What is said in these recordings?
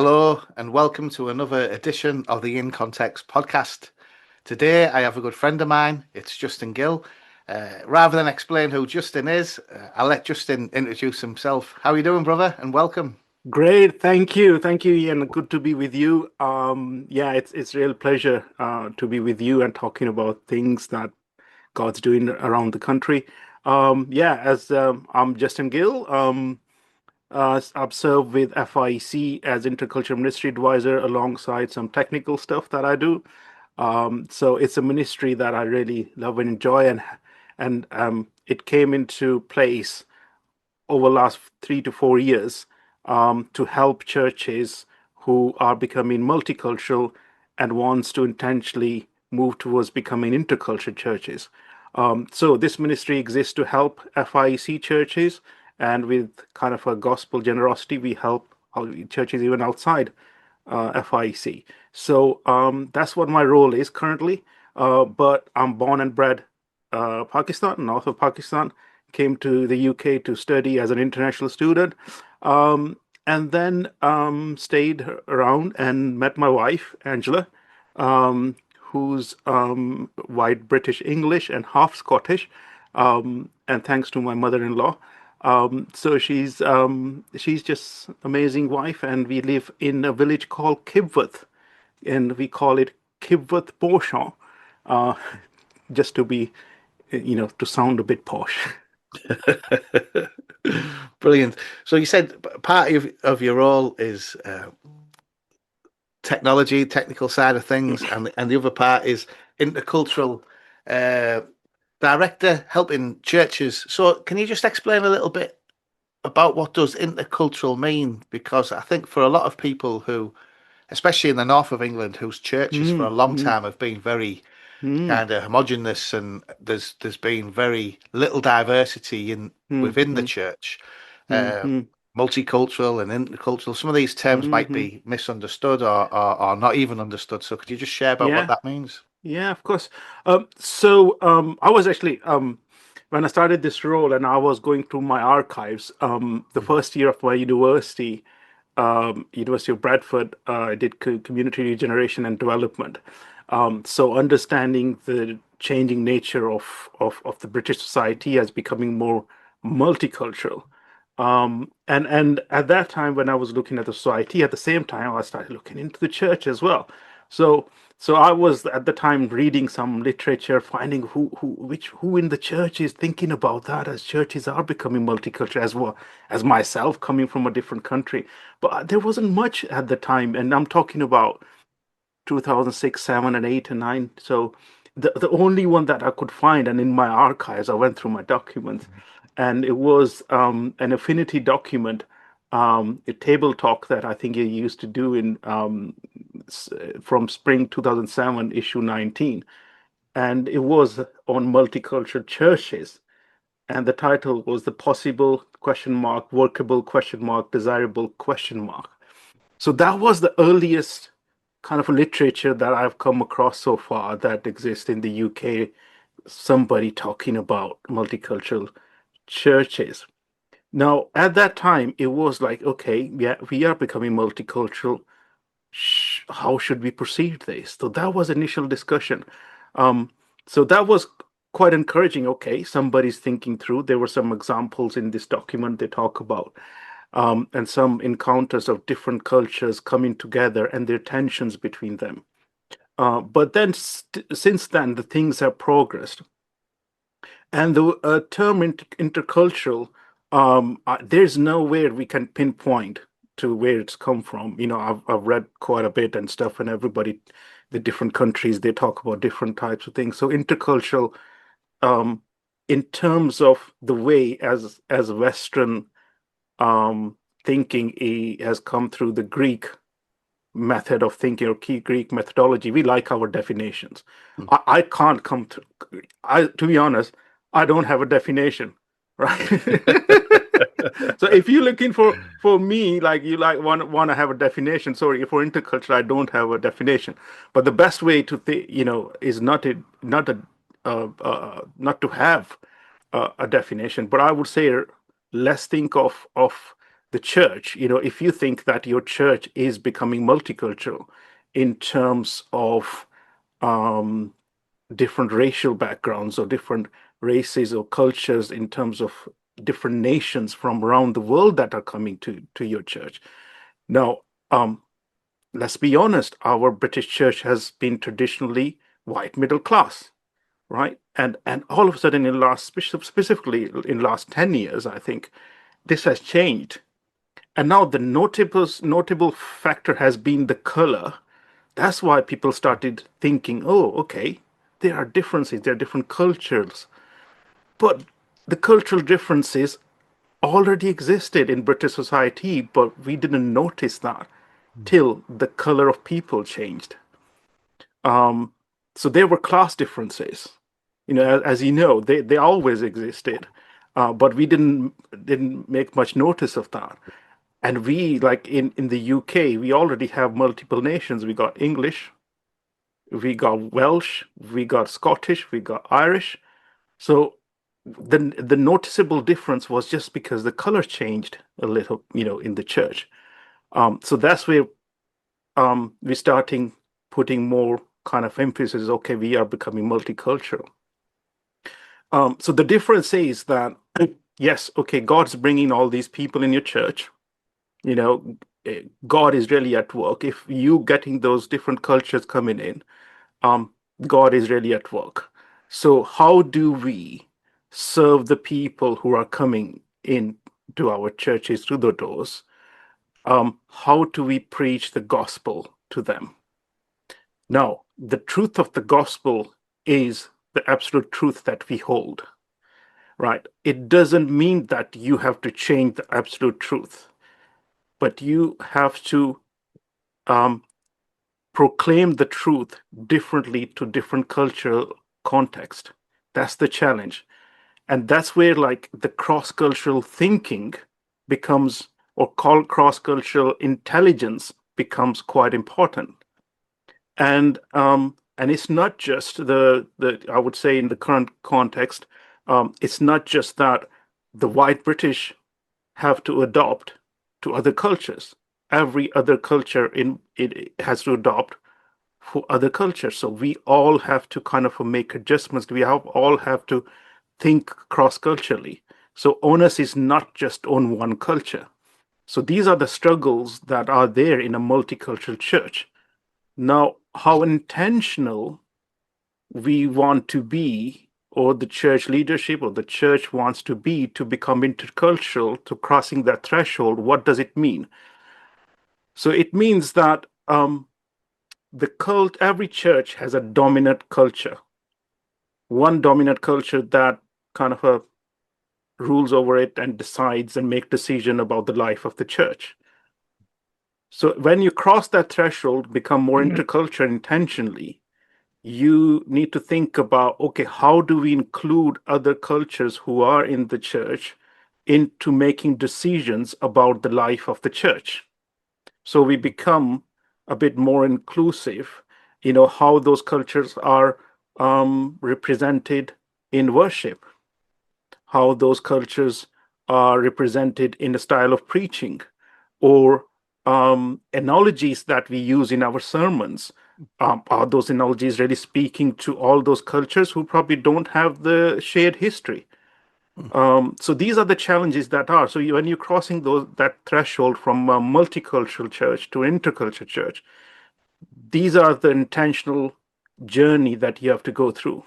Hello, and welcome to another edition of the In Context podcast. Today, I have a good friend of mine. It's Justin Gill. Rather than explain who Justin is, I'll let Justin introduce himself. How are you doing, brother? And welcome. Great, thank you, Ian. Good to be with you. It's real pleasure to be with you and talking about things that God's doing around the country. I'm Justin Gill. I've served with FIEC as Intercultural Ministry Advisor alongside some technical stuff that I do. So it's a ministry that I really love and enjoy, and it came into place over the last 3 to 4 years to help churches who are becoming multicultural and wants to intentionally move towards becoming intercultural churches. So this ministry exists to help FIEC churches, and with kind of a gospel generosity, we help churches even outside FIEC. So that's what my role is currently. But I'm born and bred Pakistan, north of Pakistan. Came to the UK to study as an international student, and then stayed around and met my wife, Angela, who's white British English and half Scottish, and thanks to my mother-in-law. So she's just amazing wife, and we live in a village called Kibworth, and we call it Kibworth Beauchamp, uh, just to be, to sound a bit posh. Brilliant. So you said part of your role is technology, technical side of things, and the other part is intercultural director, helping churches. So can you just explain a little bit about what does intercultural mean? Because I think for a lot of people who, especially in the north of England, whose churches for a long time have been very kind of homogenous, and there's been very little diversity within the church. Multicultural and intercultural. Some of these terms might be misunderstood or not even understood. So could you just share about what Yeah, that means? yeah, of course. I was actually when I started this role and I was going through my archives, the first year of my university, University of Bradford, I did community regeneration and development. So understanding the changing nature of the British society as becoming more multicultural. And at that time, when I was looking at the society, at the same time, I started looking into the church as well. So so I was at the time reading some literature, finding who in the church is thinking about that, as churches are becoming multicultural, as well as myself coming from a different country. But there wasn't much at the time, and I'm talking about 2006, 7, and 8 and 9. So the only one that I could find, and in my archives, I went through my documents, and it was an affinity document, a table talk that I think you used to do in from spring 2007, issue 19, and it was on multicultural churches, and the title was the possible question mark, workable question mark, desirable question mark. So that was the earliest kind of literature that I've come across so far that exists in the UK, somebody talking about multicultural churches. Now, at that time, it was like, okay, yeah, we are becoming multicultural. How should we proceed this? So that was initial discussion. Um, so that was quite encouraging. Okay, somebody's thinking through. There were some examples in this document they talk about, and some encounters of different cultures coming together and their tensions between them. But then, since then, the things have progressed, and the term intercultural, there's nowhere we can pinpoint to where it's come from. I've read quite a bit and stuff, and everybody, the different countries, they talk about different types of things. So intercultural, um, in terms of the way as Western thinking has come through the Greek method of thinking or key Greek methodology, we like our definitions. I can't come to, to be honest, I don't have a definition, right? So if you're looking for me, like you like want to have a definition. Sorry, for intercultural, I don't have a definition. But the best way to is not to have a definition. But I would say let's think of the church, if you think that your church is becoming multicultural in terms of different racial backgrounds or different races or cultures, in terms of different nations from around the world that are coming to your church. Now, let's be honest, our British church has been traditionally white middle class, right? And all of a sudden, specifically in last 10 years, I think this has changed. And now the notable factor has been the color. That's why people started thinking, oh, okay, there are differences, there are different cultures. But the cultural differences already existed in British society, but we didn't notice that till the color of people changed. So there were class differences. As you know, they always existed, but we didn't make much notice of that. And we, like in the UK, we already have multiple nations. We got English, we got Welsh, we got Scottish, we got Irish. So the noticeable difference was just because the color changed a little, in the church. So that's where we're starting putting more kind of emphasis. Okay, we are becoming multicultural. So the difference is that yes, okay, God's bringing all these people in your church. God is really at work. If you getting those different cultures coming in, God is really at work. So how do we serve the people who are coming in to our churches through the doors? How do we preach the gospel to them? Now, the truth of the gospel is the absolute truth that we hold, right? It doesn't mean that you have to change the absolute truth, but you have to proclaim the truth differently to different cultural context. That's the challenge. And that's where like the cross-cultural thinking becomes, or called cross-cultural intelligence becomes quite important. And it's not just the I would say in the current context, it's not just that the white British have to adopt to other cultures. Every other culture it has to adopt for other cultures. So we all have to kind of make adjustments. All have to think cross-culturally. So onus is not just on one culture. So these are the struggles that are there in a multicultural church. Now, how intentional we want to be, or the church leadership or the church wants to be to become intercultural, to crossing that threshold, what does it mean? So it means that every church has a dominant culture. One dominant culture that kind of rules over it and decides and make decision about the life of the church. So when you cross that threshold, become more intercultural intentionally, you need to think about, okay, how do we include other cultures who are in the church into making decisions about the life of the church? So we become a bit more inclusive, how those cultures are represented in worship, how those cultures are represented in the style of preaching, or analogies that we use in our sermons. Are those analogies really speaking to all those cultures who probably don't have the shared history? So these are the challenges that are. So when you're crossing that threshold from a multicultural church to intercultural church, these are the intentional journey that you have to go through.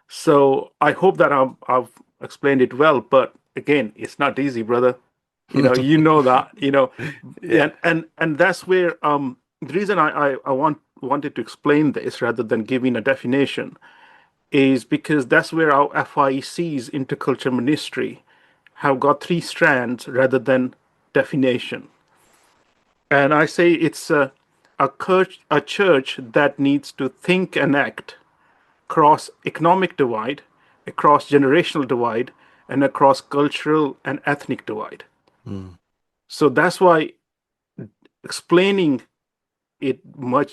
So I hope that I've explained it well, but again, it's not easy, brother. You know that, Yeah. and that's where the reason I wanted to explain this rather than giving a definition is because that's where our FIEC's intercultural ministry have got three strands rather than definition. And I say it's a church that needs to think and act across economic divide, across generational divide, and across cultural and ethnic divide. So that's why explaining it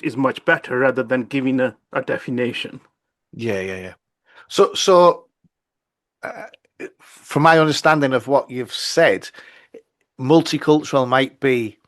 is much better rather than giving a definition. Yeah. So from my understanding of what you've said, multicultural might be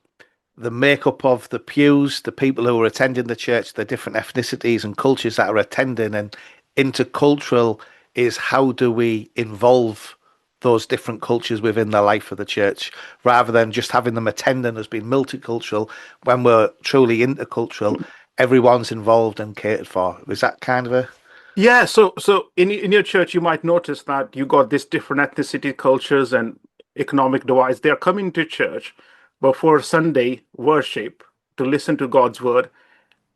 the makeup of the pews, the people who are attending the church, the different ethnicities and cultures that are attending, and intercultural is how do we involve those different cultures within the life of the church rather than just having them attending as being multicultural. When we're truly intercultural, everyone's involved and catered for. Is that kind of a Yeah, so in your church, you might notice that you got these different ethnicity, cultures, and economic divides. They are coming to church, but for Sunday worship to listen to God's word,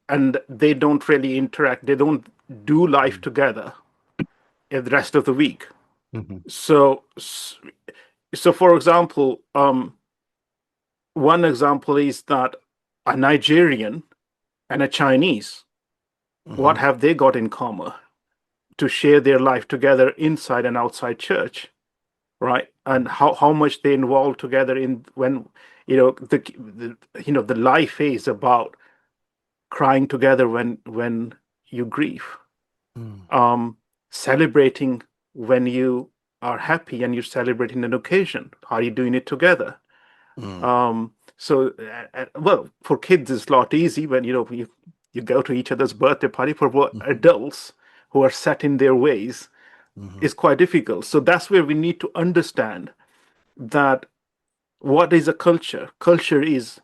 and they don't really interact. They don't do life together in the rest of the week. Mhm. So, so for example, one example is that a Nigerian and a Chinese, what Mhm. have they got in common? To share their life together inside and outside church, right? And how much they involve together in when the life is about crying together when you grieve, Mm. um, celebrating when you are happy and you're celebrating an occasion. How are you doing it together? Mm. Well, for kids it's a lot easy when you go to each other's birthday party. For Mhm. adults who are set in their ways, Mhm. is quite difficult. So that's where we need to understand that what is a culture? Culture is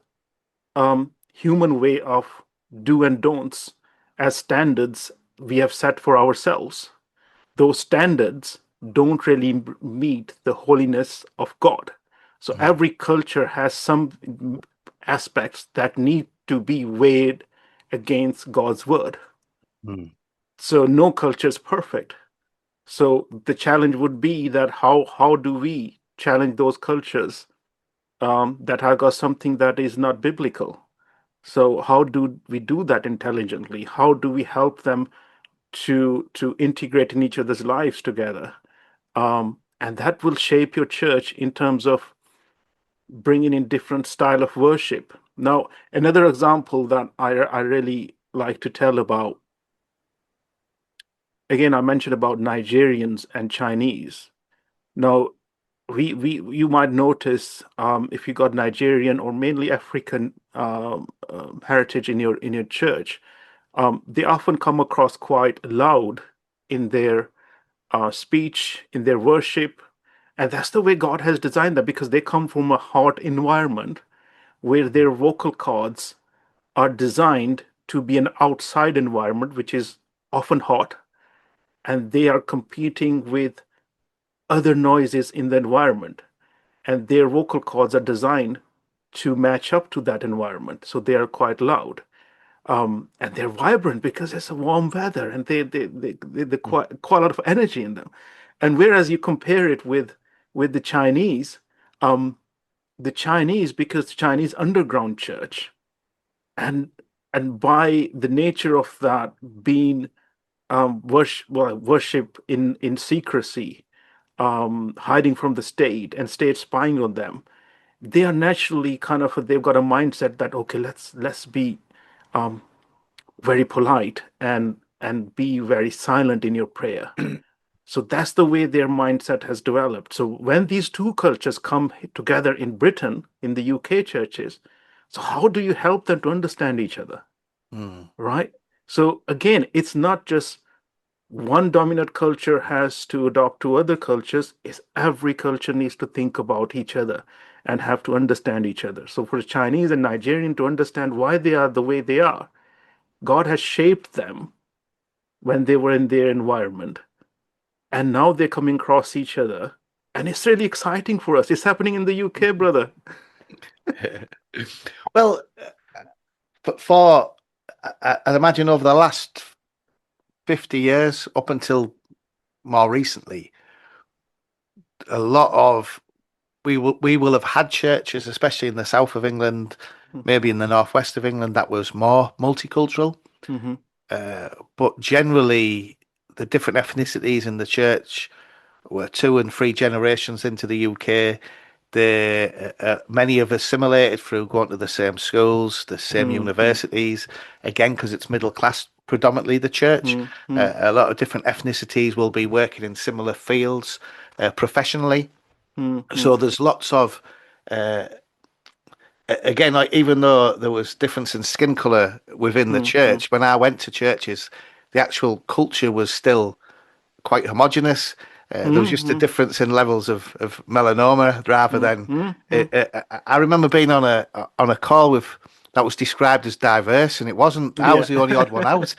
human way of do and don'ts as standards we have set for ourselves. Those standards don't really meet the holiness of God. So Mm. every culture has some aspects that need to be weighed against God's word. Mm. So no culture is perfect. So the challenge would be that how do we challenge those cultures that have got something that is not biblical? So how do we do that intelligently? How do we help them to integrate in each other's lives together? And that will shape your church in terms of bringing in different style of worship. Now, another example that I really like to tell about, again, I mentioned about Nigerians and Chinese. Now, we you might notice if you got Nigerian or mainly African heritage in your church, they often come across quite loud in their speech, in their worship, and that's the way God has designed them because they come from a hot environment where their vocal cords are designed to be an outside environment, which is often hot, and they are competing with other noises in the environment, and their vocal cords are designed to match up to that environment. So they are quite loud. And they're vibrant because it's a warm weather and they quite a lot of energy in them. And whereas you compare it with um, the Chinese, because the Chinese underground church, and by the nature of that being worship in secrecy, hiding from the state and state spying on them, they are naturally kind of they've got a mindset that okay, let's be um, very polite and be very silent in your prayer. So that's the way their mindset has developed. So when these two cultures come together in Britain, in the UK churches, so how do you help them to understand each other, Mm. right? So again, it's not just one dominant culture has to adopt to other cultures. Is every culture needs to think about each other and have to understand each other. So for Chinese and Nigerian to understand why they are the way they are, God has shaped them when they were in their environment. And now they're coming across each other. And it's really exciting for us. It's happening in the UK, brother. Well, but for I imagine over the last 50 years up until more recently, a lot of we will have had churches, especially in the south of England, maybe in the northwest of England, that was more multicultural. Mm-hmm. But generally, the different ethnicities in the church were two and three generations into the UK. They many have assimilated through going to the same schools, the same Mm-hmm. universities. Again, because it's middle class, predominantly the church. Mm-hmm. A lot of different ethnicities will be working in similar fields professionally. Mm-hmm. So there's lots of again, like even though there was difference in skin color within the church, when I went to churches, the actual culture was still quite homogenous. There was just a difference in levels of melanoma rather than. I remember being on a call with that was described as diverse, and it wasn't. I Yeah. was the only odd one out.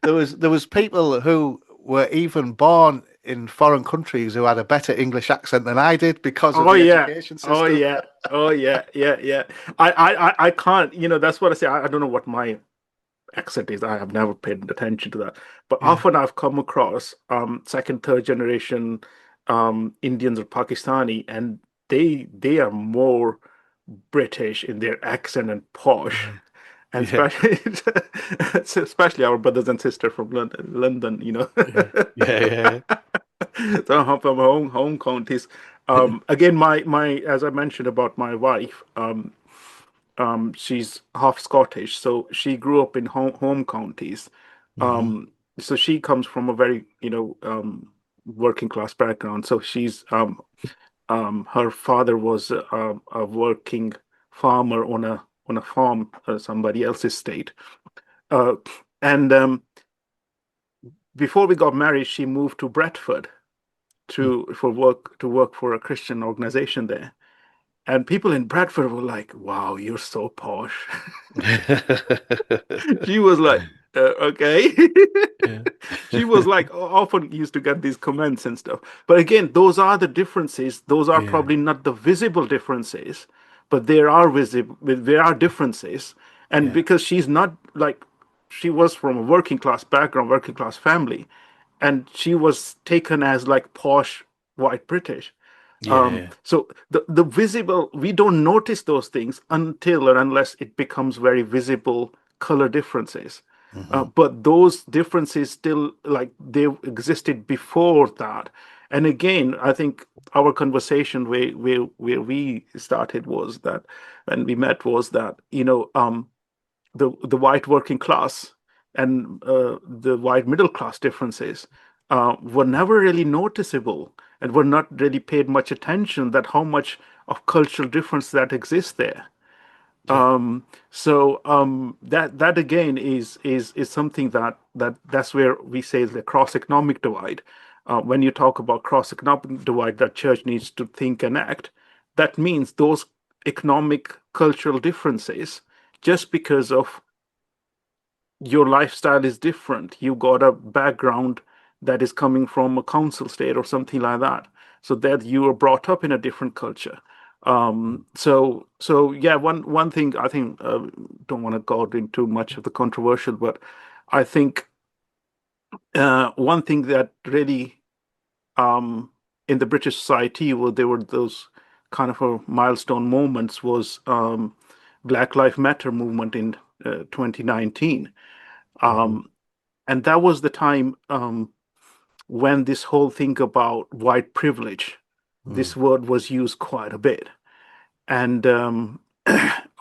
There was people who were even born in foreign countries who had a better English accent than I did because of Oh the yeah. education Oh system. yeah. Oh yeah. Yeah. Yeah. I can't. That's what I say. I don't know what my accent is. I have never paid attention to that. But Yeah. often I've come across second, third generation Indians or Pakistani, and they are more British in their accent and posh. And Yeah. especially our brothers and sisters from London. Yeah. Yeah. Yeah. So I'm from home counties. Again, my as I mentioned about my wife, she's half Scottish, so she grew up in home counties. Hmm. So she comes from a very, working class background. So she's her father was a working farmer on a farm, somebody else's estate. Uh, and before we got married, she moved to Bradford to work for a Christian organization there. And people in Bradford were like, "Wow, you're so posh." She was like, "Okay." Yeah. She was like, often used to get these comments and stuff. But again, those are the differences. Those are Yeah. probably not the visible differences, but there are visible. There are differences, and Yeah. because she's not like she was from a working class background, working class family, and she was taken as like posh white British. Yeah. So the visible, we don't notice those things until or unless it becomes very visible color differences. Hmm. But those differences still like they existed before that. And again, I think our conversation where we started was that when we met was that the white working class and the white middle class differences were never really noticeable and were not really paid much attention that how much of cultural difference that exists there. Yeah. So that again is something that's where we say the cross economic divide. When you talk about cross economic divide that church needs to think and act, that means those economic cultural differences just because of your lifestyle is different. You got a background that is coming from a council state or something like that, so that you are brought up in a different culture. So yeah, one thing I think don't want to go into much of the controversial, but I think one thing that really in the British society where there were those kind of a milestone moments was Black Lives Matter movement in 2019. Hmm. Um, and that was the time when this whole thing about white privilege, Mm. this word was used quite a bit. And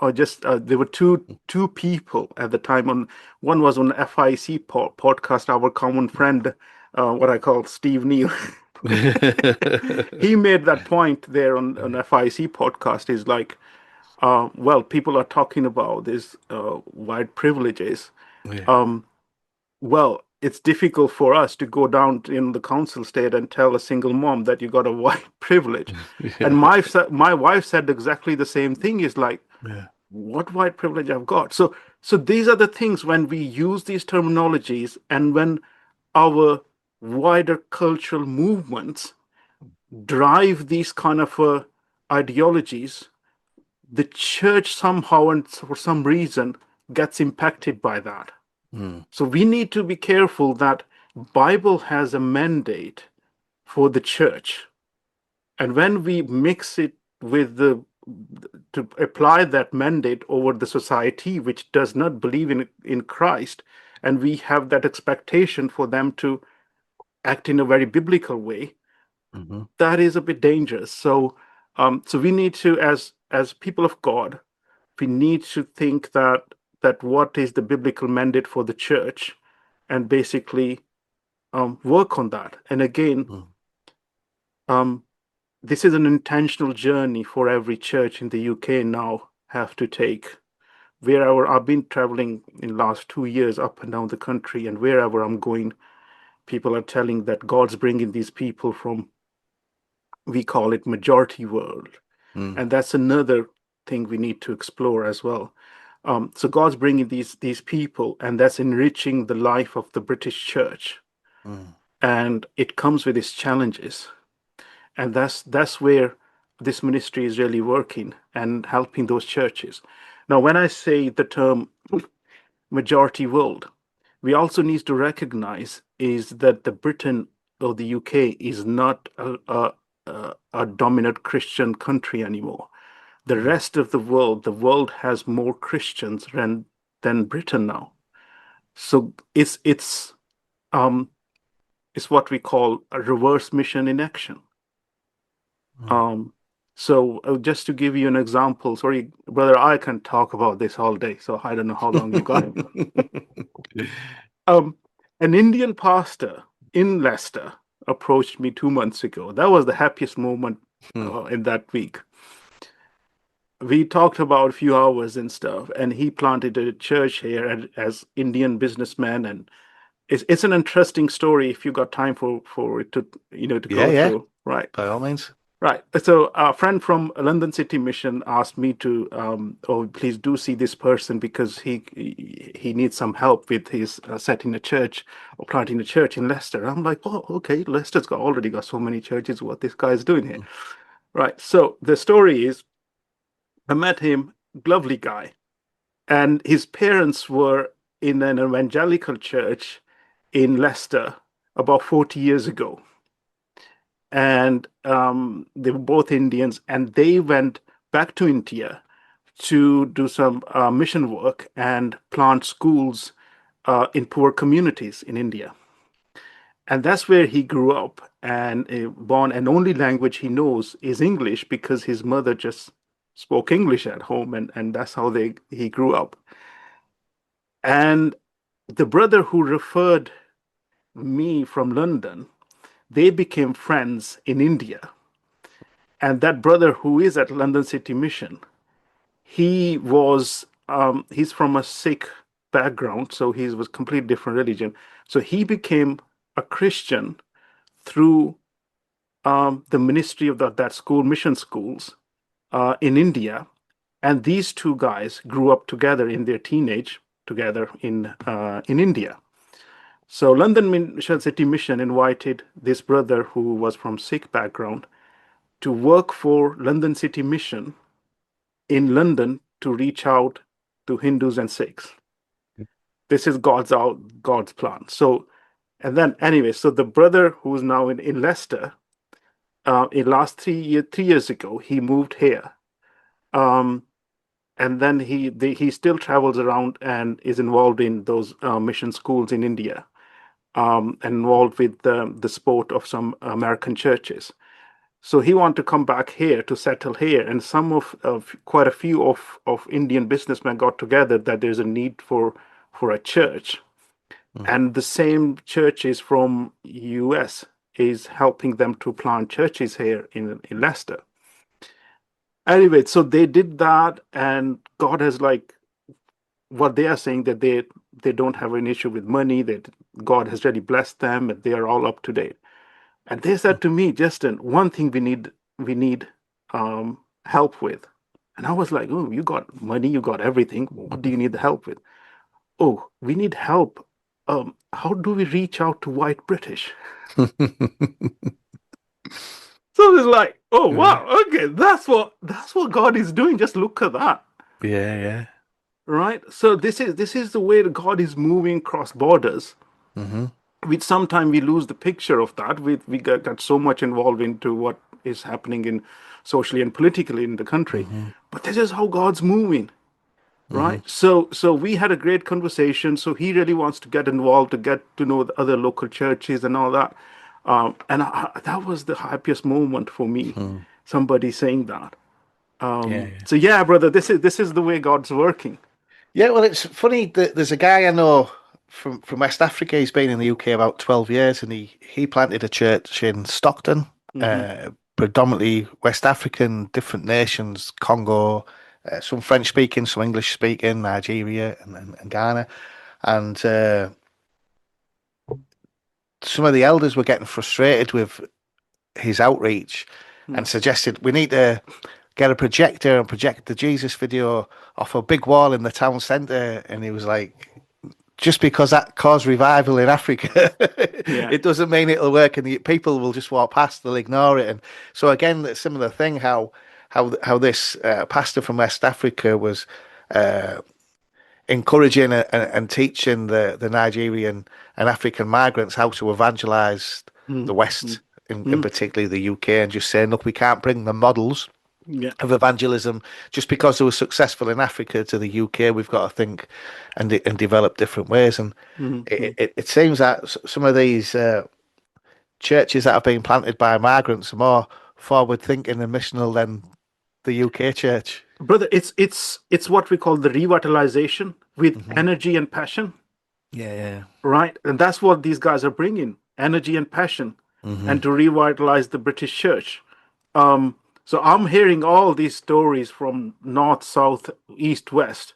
or just there were two people at the time. One was on FIEC podcast, our common friend, what I call Steve Neal. He made that point there on FIEC podcast. Is like, well, people are talking about these white privileges. Yeah. Um, well, it's difficult for us to go down in the council state and tell a single mom that you got a white privilege. And Yeah. my wife said exactly the same thing. Is like, Yeah. what white privilege I've got? So these are the things when we use these terminologies and when our wider cultural movements drive these kind of ideologies, the church somehow and for some reason gets impacted by that. Mm. So we need to be careful that Bible has a mandate for the church. And when we mix it with to apply that mandate over the society which does not believe in Christ, and we have that expectation for them to act in a very biblical way, Hmm. that is a bit dangerous. So we need to, as people of God, we need to think that what is the biblical mandate for the church, and basically work on that. And again, Mm. um, this is an intentional journey for every church in the UK now have to take. Wherever I've been traveling in the last 2 years up and down the country, and wherever I'm going, people are telling that God's bringing these people from, we call it majority world. Mm, And that's another thing we need to explore as well. So God's bringing these people, and that's enriching the life of the British church. mm, And it comes with its challenges. And that's where this ministry is really working and helping those churches. Now, when I say the term majority world, we also need to recognize is that the Britain or the UK is not a dominant Christian country anymore. The mm, rest of the world has more Christians than Britain now. So um it's what we call a reverse mission in action. mm. Um, so just to give you an example, sorry, brother, I can talk about this all day, so I don't know how long you got. Um, an Indian pastor in Leicester approached me 2 months ago. That was the happiest moment Mm, in that week. We talked about a few hours and stuff, and he planted a church here as Indian businessman, and it's an interesting story if you got time for it to to yeah, go yeah, through, right? by all means. Right. So a friend from London City Mission asked me to, oh, please do see this person because he needs some help with his setting a church or planting a church in Leicester. I'm like, oh, okay, Leicester's already got so many churches. What this guy is doing here, Mm, right? So the story is, I met him, lovely guy, and his parents were in an evangelical church in Leicester about 40 years ago, and they were both Indians, and they went back to India to do some mission work and plant schools in poor communities in India. And that's where he grew up and born, and only language he knows is English because his mother just spoke English at home, and that's how he grew up. And the brother who referred me from London, they became friends in India. And that brother who is at London City Mission, he's from a Sikh background, so he was completely different religion. So he became a Christian through the ministry of that school, mission schools in India. And these two guys grew up together in their teenage together in India. So London City Mission invited this brother who was from Sikh background to work for London City Mission in London to reach out to Hindus and Sikhs. This is God's plan. So, and then anyway, so the brother who's now in Leicester, in last 3 years ago, he moved here. Um, and then he still travels around and is involved in those mission schools in India, and involved with the support of some American churches. So he wanted to come back here to settle here, and some of quite a few of Indian businessmen got together that there's a need for a church, mm, and the same churches from US is helping them to plant churches here in Leicester. Anyway, so they did that, and God has like what they are saying that they don't have an issue with money, that God has really blessed them, and they are all up to date. And they mm. said to me, Justin, one thing we need help with. And I was like, oh, you got money, you got everything. What do you need the help with? Oh, we need help. How do we reach out to white British? So it's like, oh Yeah, wow, okay, that's what God is doing. Just look at that. yeah, yeah. Right? So this is the way that God is moving cross borders. Hmm. Which sometimes we lose the picture of that. We got so much involved into what is happening in socially and politically in the country. Hmm. But this is how God's moving, Hmm. right? So we had a great conversation. So he really wants to get involved to get to know the other local churches and all that. That was the happiest moment for me. Mm. Somebody saying that. Yeah, yeah. So yeah, brother, this is the way God's working. Yeah, well, it's funny that there's a guy I know from West Africa. He's been in the UK about 12 years, and he planted a church in Stockton, Hmm. predominantly West African, different nations, Congo, some French speaking, some English speaking, Nigeria and Ghana. And some of the elders were getting frustrated with his outreach and suggested we need to get a projector and project the Jesus video off a big wall in the town centre. And he was like, just because that caused revival in Africa, Yeah. it doesn't mean it'll work, and the people will just walk past, they'll ignore it. And so again, a similar thing, how this pastor from West Africa was encouraging and teaching the Nigerian and African migrants how to evangelize the West, in particularly the UK, and just saying, look, we can't bring the models Yeah. of evangelism just because they were successful in Africa to the UK. We've got to think and develop different ways. And it seems that some of these churches that have been planted by migrants are more forward thinking and missional than the UK church. Brother, it's what we call the revitalization with energy and passion, Yeah, right? And that's what these guys are bringing, energy and passion, and to revitalize the British church. So I'm hearing all these stories from north, south, east, west.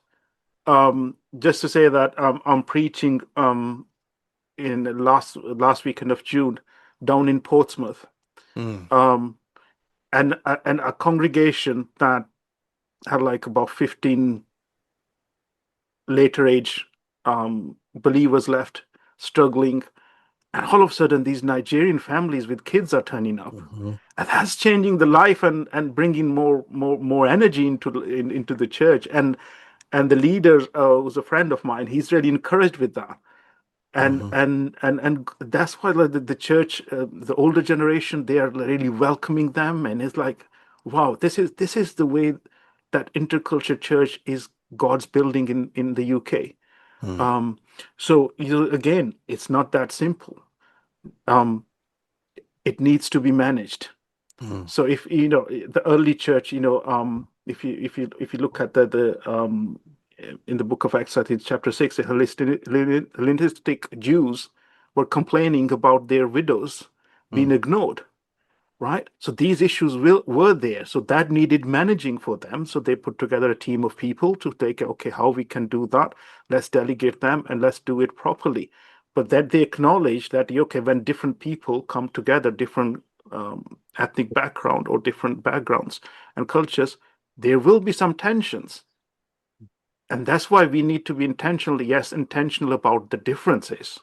Just to say that I'm preaching in the last weekend of June down in Portsmouth, and a congregation that had like about 15 later age believers left, struggling, and all of a sudden these Nigerian families with kids are turning up, and that's changing the life and bringing more energy into the church. And the leader was a friend of mine. He's really encouraged with that. And that's why like the church, the older generation, they are really welcoming them, and it's like, wow, this is the way that intercultural church is God's building in the UK. So again, it's not that simple. It needs to be managed. So if the early church, if you look at the in the book of Acts, I think chapter 6, the Hellenistic Jews were complaining about their widows being ignored, right? So these issues were there. So that needed managing for them. So they put together a team of people to take, okay, how we can do that. Let's delegate them and let's do it properly. But that they acknowledge that, okay, when different people come together, different ethnic background or different backgrounds and cultures, there will be some tensions. And that's why we need to be intentional about the differences,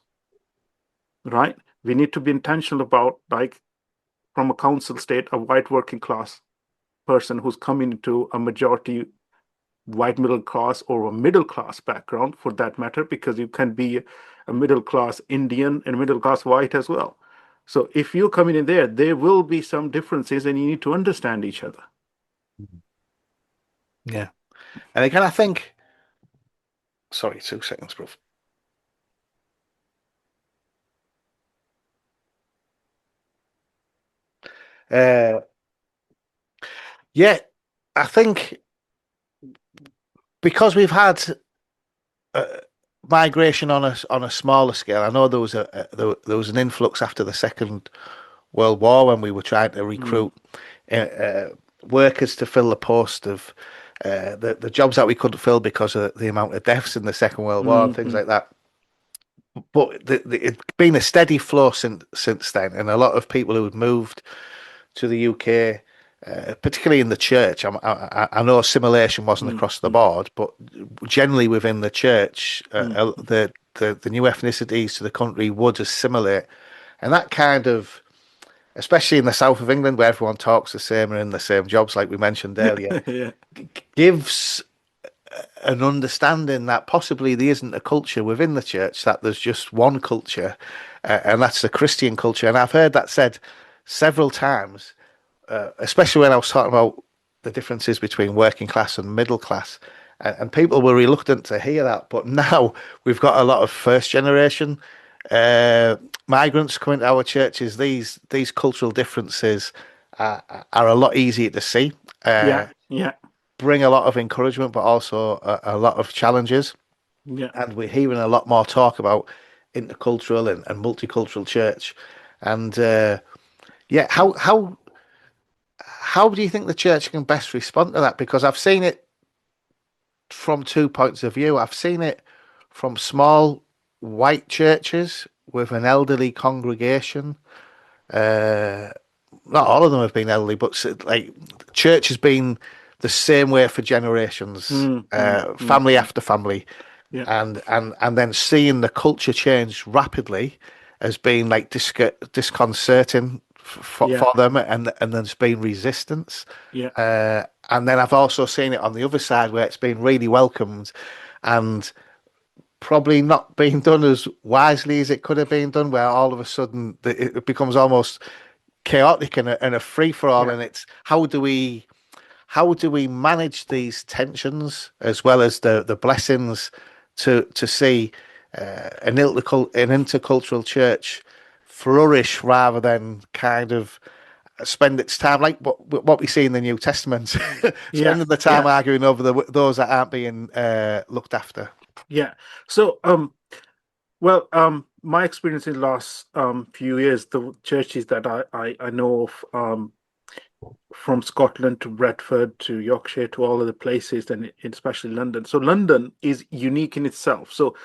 right? We need to be intentional about, like, from a council state, a white working class person who's coming into a majority white middle class or a middle class background, for that matter, because you can be a middle class Indian and middle class white as well. So if you're coming in there will be some differences, and you need to understand each other. Yeah. And again, I think, sorry, 2 seconds, bro. Yeah, I think because we've had migration on a smaller scale. I know there was there was an influx after the Second World War when we were trying to recruit workers to fill the post of the jobs that we couldn't fill because of the amount of deaths in the Second World War and things like that. But it's been a steady flow since then, and a lot of people who had moved to the UK, particularly in the church. I know assimilation wasn't across the board, but generally within the church, the new ethnicities to the country would assimilate, and that kind of, especially in the south of England where everyone talks the same and in the same jobs, like we mentioned earlier, Yeah. gives an understanding that possibly there isn't a culture within the church, that there's just one culture, and that's the Christian culture. And I've heard that said several times, especially when I was talking about the differences between working class and middle class, and people were reluctant to hear that. But now we've got a lot of first generation migrants coming to our churches. These cultural differences are a lot easier to see. Yeah. Bring a lot of encouragement, but also a lot of challenges. Yeah. And we're hearing a lot more talk about intercultural and multicultural church. And how how do you think the church can best respond to that? Because I've seen it from two points of view. I've seen it from small white churches with an elderly congregation. Not all of them have been elderly, but like church has been the same way for generations, family after family, Yeah. and then seeing the culture change rapidly has been like disconcerting for them, and there's been resistance. Yeah. And then I've also seen it on the other side where it's been really welcomed and probably not being done as wisely as it could have been done, where all of a sudden it becomes almost chaotic and a free for all. Yeah. And it's how do we manage these tensions as well as the blessings to see an intercultural church flourish rather than kind of spend its time like what we see in the New Testament, Yeah. spending the time arguing over those that aren't being looked after. Yeah. So, my experience in the last few years, the churches that I know of, from Scotland to Bradford to Yorkshire to all of the places, and especially London. So London is unique in itself. So,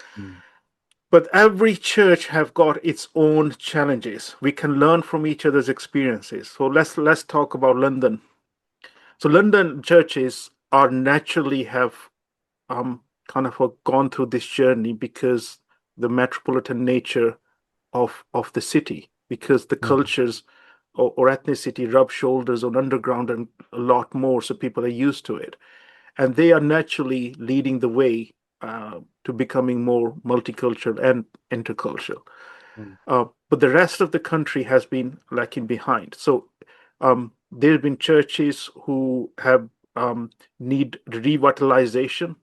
but every church have got its own challenges. We can learn from each other's experiences. So let's talk about London. So London churches are naturally have kind of gone through this journey because the metropolitan nature of the city, because the cultures or ethnicity rub shoulders on underground and a lot more, so people are used to it, and they are naturally leading the way to becoming more multicultural and intercultural. But the rest of the country has been lacking behind. So there have been churches who have need revitalization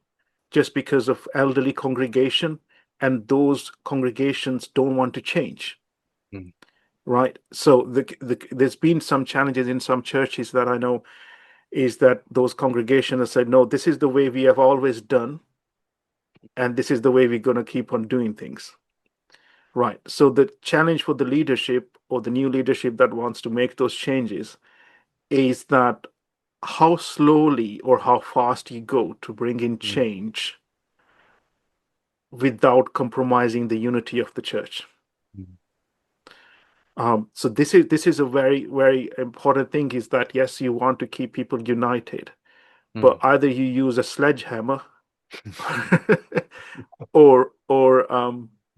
just because of elderly congregation, and those congregations don't want to change. Right. So there's been some challenges in some churches that I know, is that those congregations have said, no, this is the way we have always done, and this is the way we're going to keep on doing things. Right. So the challenge for the leadership or the new leadership that wants to make those changes is that how slowly or how fast you go to bring in change without compromising the unity of the church. So this is a very, very important thing, is that yes, you want to keep people united, but either you use a sledgehammer or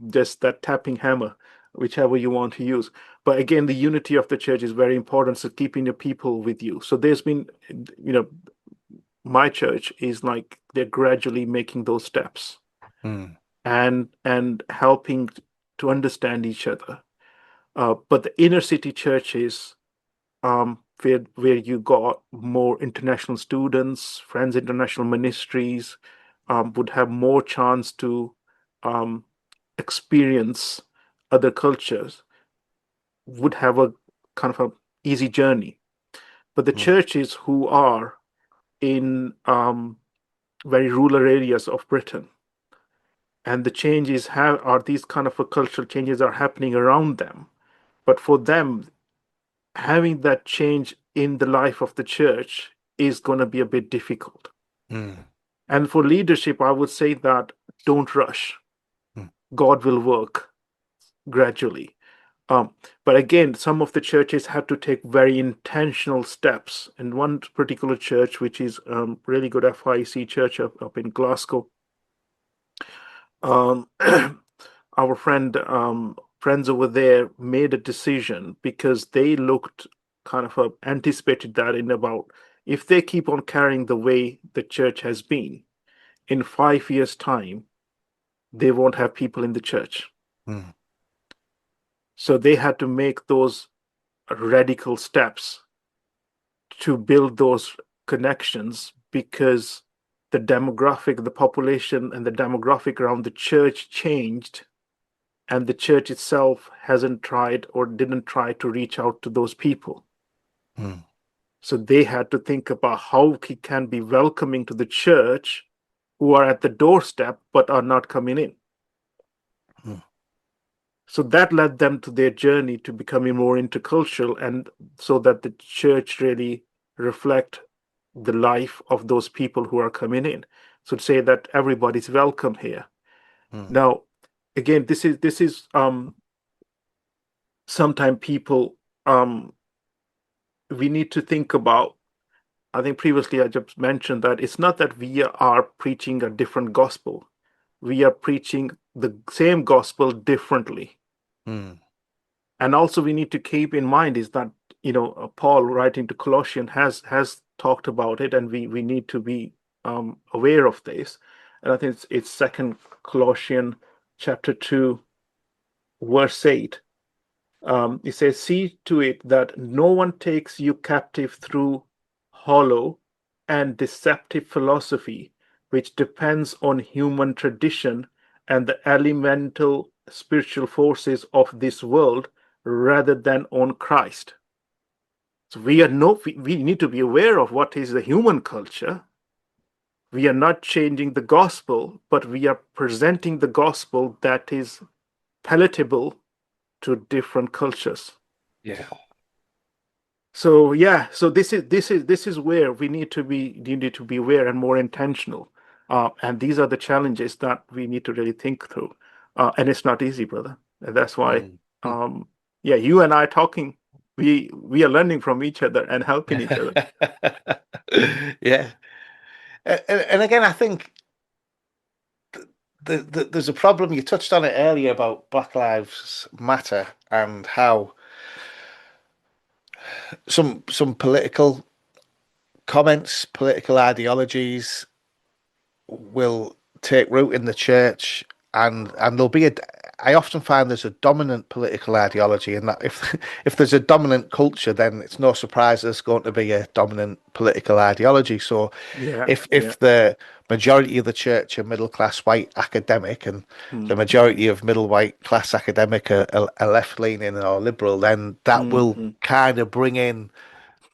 just that tapping hammer, whichever you want to use. But again, the unity of the church is very important. So keeping the people with you. So there's been, my church is like they're gradually making those steps and helping to understand each other. But the inner city churches, where you got more international students, Friends International Ministries, would have more chance to experience other cultures, would have a kind of a easy journey. But the churches who are in very rural areas of Britain, and the changes are these kind of a cultural changes are happening around them, but for them, having that change in the life of the church is going to be a bit difficult. And for leadership, I would say that don't rush. God will work gradually. But again, some of the churches had to take very intentional steps. And one particular church, which is really good FIEC church up in Glasgow, our friends over there made a decision, because they looked kind of anticipated that in about, if they keep on carrying the way the church has been, in 5 years' time, they won't have people in the church. So they had to make those radical steps to build those connections, because the demographic, the population and the demographic around the church changed, and the church itself hasn't tried or didn't try to reach out to those people. So they had to think about how he can be welcoming to the church who are at the doorstep but are not coming in. So that led them to their journey to becoming more intercultural, and so that the church really reflect the life of those people who are coming in. So to say that everybody's welcome here. Now, again, this is sometimes people, we need to think about. I think previously I just mentioned that it's not that we are preaching a different gospel. We are preaching the same gospel differently. And also we need to keep in mind is that, Paul writing to Colossians has talked about it, and we need to be aware of this. And I think it's Second Colossians chapter 2, verse 8. It says, "See to it that no one takes you captive through hollow and deceptive philosophy, which depends on human tradition and the elemental spiritual forces of this world, rather than on Christ." So we need to be aware of what is the human culture. We are not changing the gospel, but we are presenting the gospel that is palatable to different cultures. Yeah. So this is where we need to be aware and more intentional. And these are the challenges that we need to really think through. And it's not easy, brother. And that's why you and I talking, we are learning from each other and helping each other. Yeah. And again, I think there's a problem. You touched on it earlier about Black Lives Matter and how some political comments, political ideologies will take root in the church, and there'll be I often find there's a dominant political ideology, and that if there's a dominant culture, then it's no surprise there's going to be a dominant political ideology. So if the majority of the church are middle class white academic, and the majority of middle white class academic are left leaning or liberal, then that will kind of bring in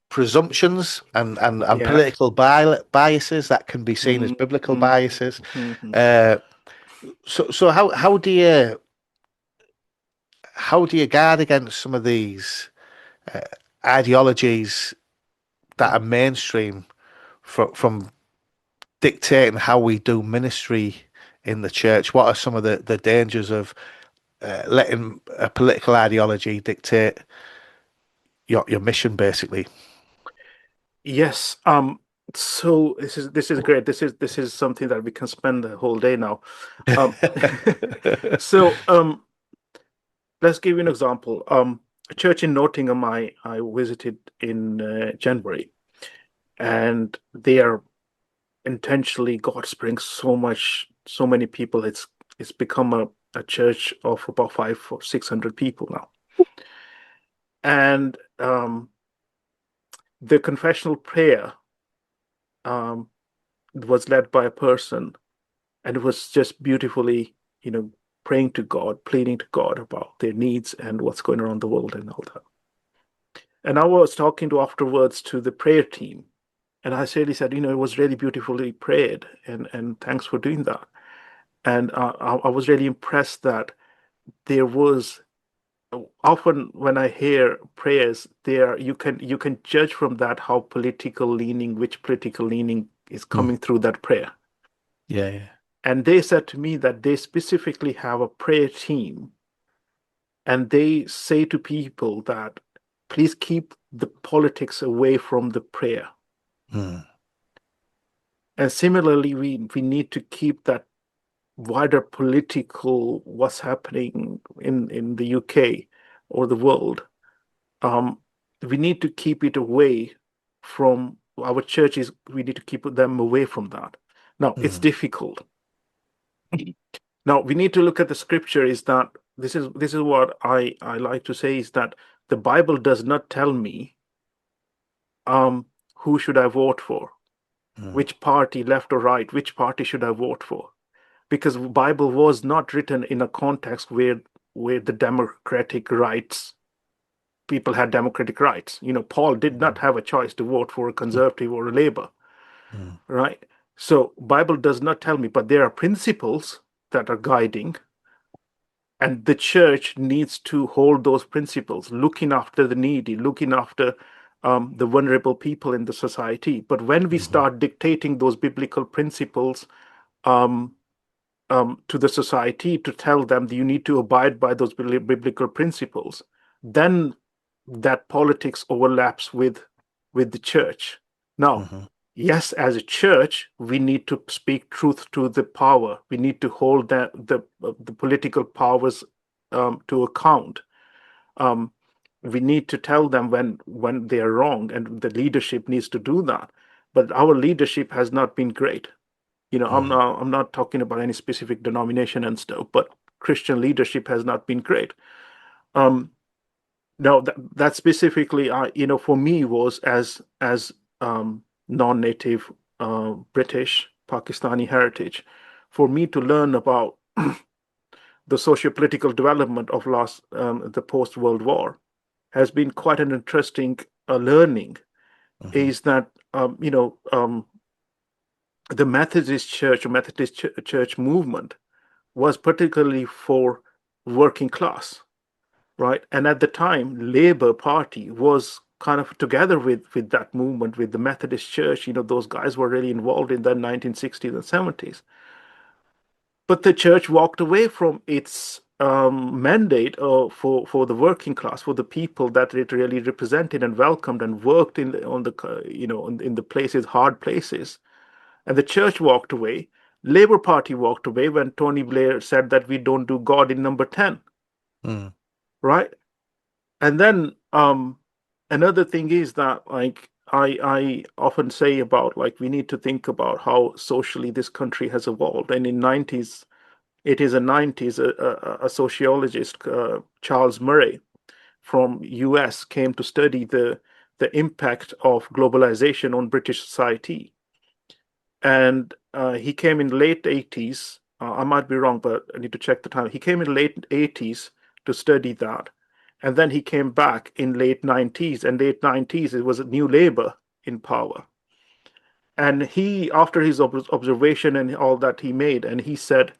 presumptions and political biases that can be seen as biblical biases. So how do you guard against some of these ideologies that are mainstream from dictating how we do ministry in the church? What are some of the dangers of letting a political ideology dictate your mission, basically? Yes. So this is great. This is something that we can spend the whole day now. So let's give you an example. A church in Nottingham I visited in January, and they are intentionally, God brings so many people. It's become a church of about 500 or 600 people now. And the confessional prayer was led by a person, and it was just beautifully, praying to God, pleading to God about their needs and what's going around the world and all that. And I was talking afterwards to the prayer team, and I really said, it was really beautifully prayed, and thanks for doing that. And I was really impressed that there was, often when I hear prayers, you can judge from that how which political leaning is coming through that prayer. Yeah. And they said to me that they specifically have a prayer team, and they say to people that please keep the politics away from the prayer. And similarly, we need to keep that wider political, what's happening in the UK or the world. We need to keep it away from our churches. We need to keep them away from that. Now, it's difficult. Now, we need to look at the scripture. Is that this is what I like to say, is that the Bible does not tell me who should I vote for, which party, left or right, which party should I vote for, because the Bible was not written in a context where the democratic rights, people had democratic rights. Paul did not have a choice to vote for a conservative or a Labour, right? So Bible does not tell me, but there are principles that are guiding. And the church needs to hold those principles, looking after the needy, looking after the vulnerable people in the society. But when we Mhm. start dictating those biblical principles um, to the society to tell them that you need to abide by those biblical principles, then that politics overlaps with the church. Now, Mhm. yes, as a church, we need to speak truth to the power. We need to hold the political powers to account. Um, we need to tell them when they are wrong, and the leadership needs to do that. But our leadership has not been great. Mhm. I'm not talking about any specific denomination and stuff, but Christian leadership has not been great. Um, no, that specifically, for me was as non-native British Pakistani heritage, for me to learn about the socio-political development of the post-World War has been quite an interesting learning. Mhm. Is that the Methodist Church or Methodist Church movement was particularly for working class, right? And at the time, Labour Party was kind of together with that movement, with the Methodist Church. Those guys were really involved in the 1960s and 70s. But the church walked away from its mandate for the working class, for the people that it really represented and welcomed and worked on the in the places, hard places. And the church walked away. Labour Party walked away when Tony Blair said that we don't do God in number 10, Mhm. right? And then another thing is that, like, I often say about, like, we need to think about how socially this country has evolved. And in 90s, it is a 90s, a sociologist, Charles Murray from US, came to study the impact of globalization on British society. And he came in late 80s. I might be wrong, but I need to check the time. He came in late 80s to study that. And then he came back in late 90s. And late 90s, it was a New Labour in power. And he, after his observation and all that he made, and he said,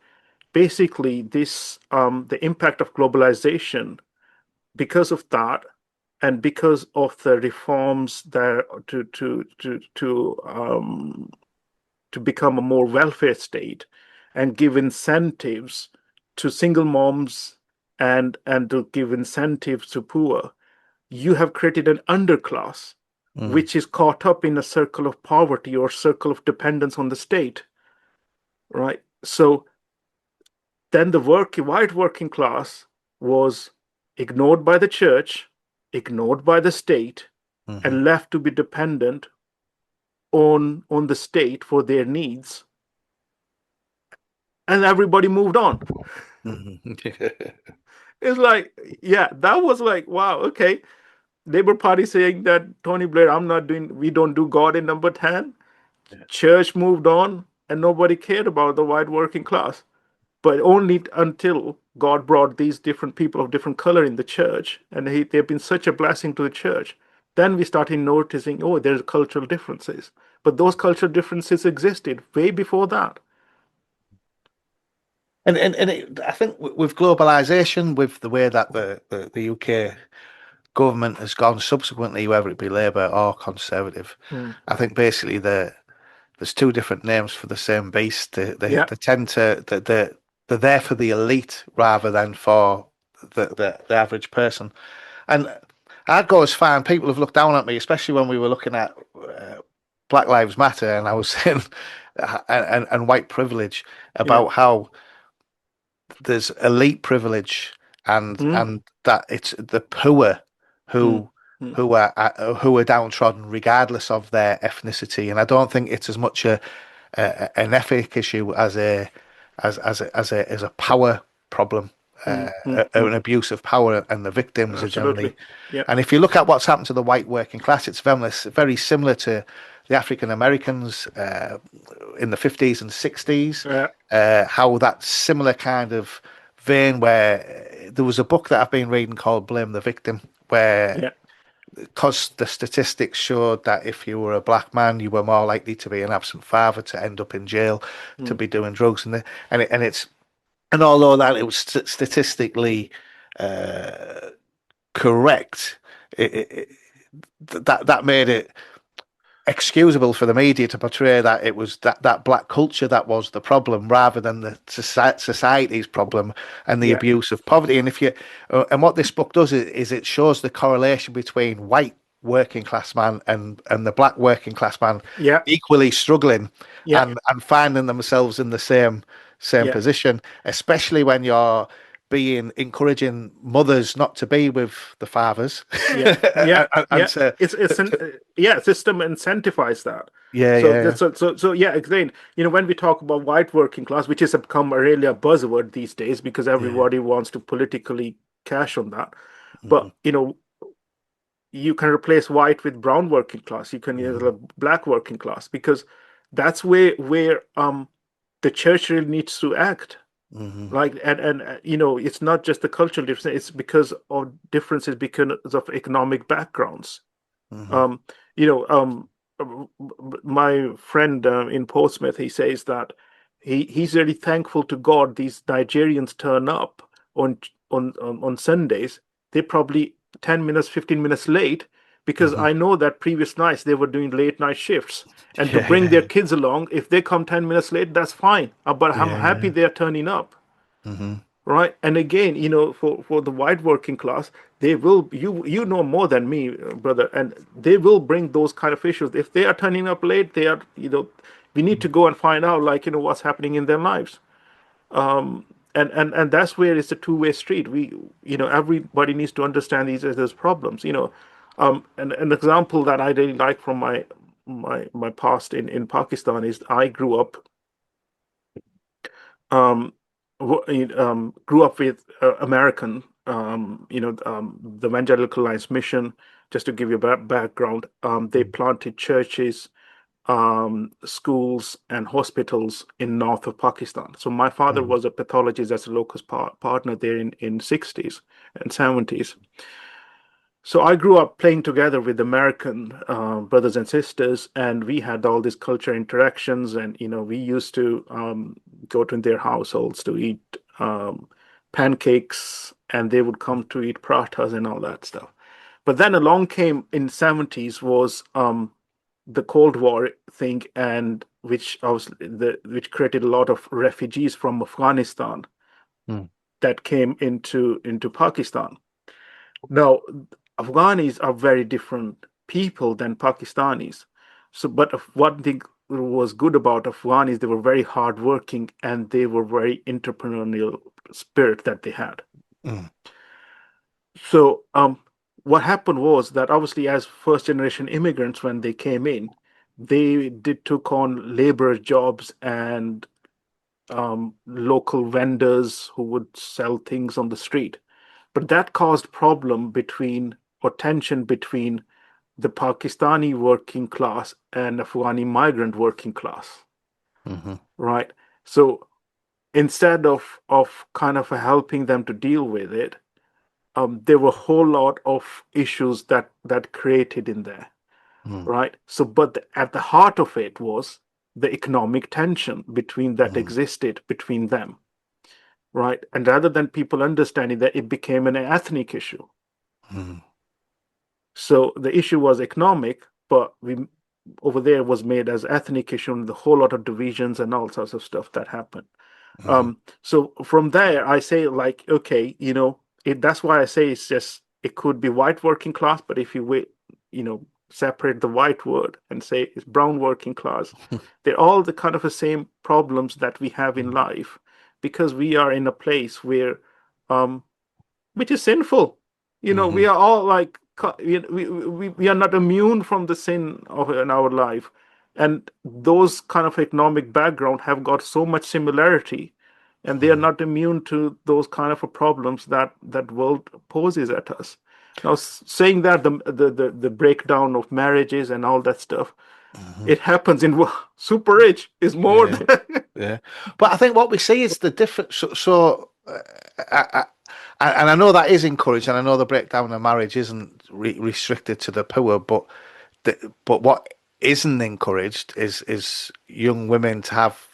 basically, the impact of globalization, because of that, and because of the reforms that to become a more welfare state and give incentives to single moms and to give incentives to poor, you have created an underclass Mhm. which is caught up in a circle of poverty or circle of dependence on the state, right? So then the white working class was ignored by the church, ignored by the state, Mhm. and left to be dependent on the state for their needs, and everybody moved on. Mhm. It's like, yeah, that was like, wow, okay. Labour Party saying that Tony Blair, we don't do God in number 10. Church moved on, and nobody cared about the white working class. But only until God brought these different people of different color in the church, and they've been such a blessing to the church. Then we started noticing, oh, there's cultural differences. But those cultural differences existed way before that. I think with globalization, with the way that the UK government has gone subsequently, whether it be Labour or Conservative, Mm. I think basically there's two different names for the same beast. Yeah. They tend to they're there for the elite rather than for the average person. And I'd go as far, and people have looked down at me, especially when we were looking at Black Lives Matter, and I was saying and white privilege Yeah. about how there's elite privilege Mm. and that it's the poor Mm. who Mm. who are downtrodden regardless of their ethnicity, and I don't think it's as much an ethic issue as a power problem, Mm. Mm. an Mm. abuse of power, and the victims are generally. Absolutely. Yeah. And if you look at what's happened to the white working class, it's very similar to the African Americans in the 50s and 60s. Yeah. How that similar kind of vein, where there was a book that I've been reading called Blame the Victim, where Yeah. because the statistics showed that if you were a black man, you were more likely to be an absent father, to end up in jail, to Mm. be doing drugs, and it's And although that it was statistically uh, correct, it, that made it excusable for the media to portray that it was that black culture that was the problem rather than the society's problem and the Yeah, abuse of poverty. And if you and what this book does is it shows the correlation between white working class man and the black working class man yeah, equally struggling yeah, and finding themselves in the same yeah, position, especially when you're being encouraging mothers not to be with the fathers yeah, yeah, and yeah. It's an yeah, system incentivizes that. yeah, So yeah, so yeah, again, when we talk about white working class, which has become really a buzzword these days because yeah, everybody wants to politically cash on that. yeah. But you can replace white with brown working class. You can use a black working class because that's where the church really needs to act. Hmm. Like and it's not just the cultural difference, it's because of differences because of economic backgrounds. Hmm. um you know um my friend in Portsmouth, he says that he's really thankful to God these Nigerians turn up on on Sundays. They're probably 10 minutes 15 minutes late because Hmm. I know that previous nights they were doing late night shifts, and to Yeah, bring yeah, their yeah, kids along, if they come 10 minutes late, that's fine. But I'm yeah, happy yeah. they're turning up. Hmm. Right. And again, for the white working class, they will, you know more than me, brother, and they will bring those kind of issues. If they are turning up late, they are, we need to go and find out, like, what's happening in their lives. And that's where it's a two-way street. Everybody needs to understand these as those problems. And an example that I really like from my past in Pakistan is I um, grew up with American, the Evangelical Alliance Mission. Just to give you a background, they planted churches, schools, and hospitals in north of Pakistan. So my father Hmm. was a pathologist as a locus partner there in 60s and 70s. So I grew up playing together with American brothers and sisters, and we had all these culture interactions, and we used to go to their households to eat pancakes, and they would come to eat pratas and all that stuff. But then along came in 70s was the Cold War thing, and which created a lot of refugees from Afghanistan Hmm. that came into Pakistan. Now, Afghanis are very different people than Pakistanis. So, but one thing was good about Afghanis, they were very hardworking and they were very entrepreneurial spirit that they had. Hmm. So, what happened was that obviously, as first generation immigrants, when they came in, they did took on labor jobs and local vendors who would sell things on the street. But that caused problem between or tension between the Pakistani working class and Afghani migrant working class, Hmm. right? So instead of kind of helping them to deal with it, there were a whole lot of issues that created in there, Hmm. right? So, but at the heart of it was the economic tension between that Hmm. existed between them, right? And rather than people understanding that, it became an ethnic issue. Hmm. So the issue was economic, but we over there was made as ethnic issue, and the whole lot of divisions and all sorts of stuff that happened. Hmm. So from there, I say like, okay, that's why I say it could be white working class, but if you separate the white word and say it's brown working class, they're all the kind of the same problems that we have in life because we are in a place where, um, which is sinful. We Hmm. are all like we are not immune from the sin of in our life, and those kind of economic background have got so much similarity, and they are Hmm. not immune to those kind of problems that world poses at us. Now, saying that the breakdown of marriages and all that stuff, Hmm. it happens in super rich is more Yeah, than yeah. But I think what we see is the difference. And I know that is encouraged, and I know the breakdown of marriage isn't restricted to the poor, but what isn't encouraged is young women to have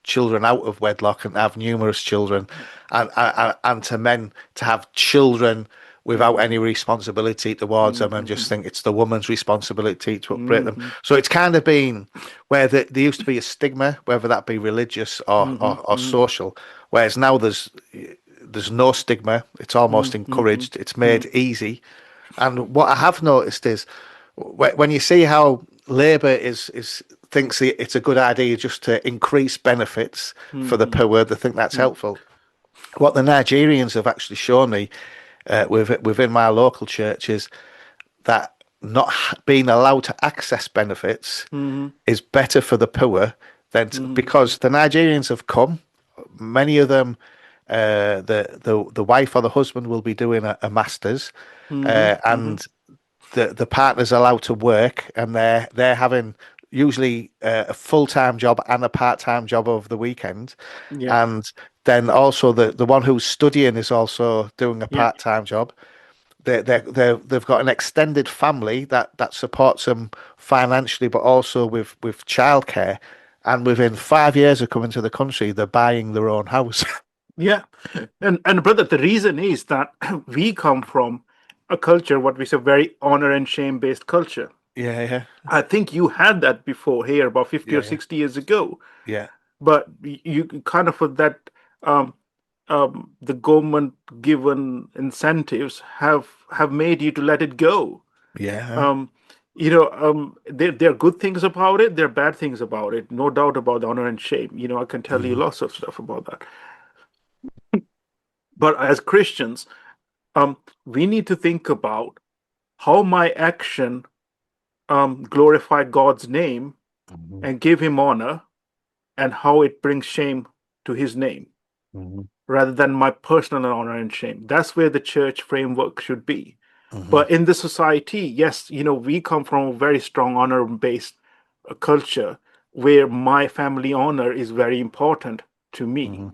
children out of wedlock and have numerous children, and to men to have children without any responsibility towards them, and just think it's the woman's responsibility to upbring them. So it's kind of been where there used to be a stigma, whether that be religious or social, whereas now there's no stigma. It's almost encouraged. It's made easy. And what I have noticed is when you see how Labour thinks it's a good idea just to increase benefits for the poor, they think that's helpful. What the Nigerians have actually shown me within my local church is that not being allowed to access benefits is better for the poor than because the Nigerians have come. Many of them, the wife or the husband will be doing a master's, and the partner's allowed to work, and they're having usually a full-time job and a part-time job over the weekend, and then also the one who's studying is also doing a part-time job. They've got an extended family that supports them financially, but also with childcare. And within 5 years of coming to the country, they're buying their own house. Yeah, and brother, the reason is that we come from a culture, what we say, very honor and shame based culture. Yeah. I think you had that before here about 50 or 60 years ago. Yeah. But you kind of put that the government given incentives have made you to let it go. Yeah. There are good things about it. There are bad things about it. No doubt about honor and shame. I can tell you lots of stuff about that. But as Christians, we need to think about how my action glorified God's name and give him honor, and how it brings shame to his name, rather than my personal honor and shame. That's where the church framework should be. But in the society, yes, we come from a very strong honor-based culture where my family honor is very important to me.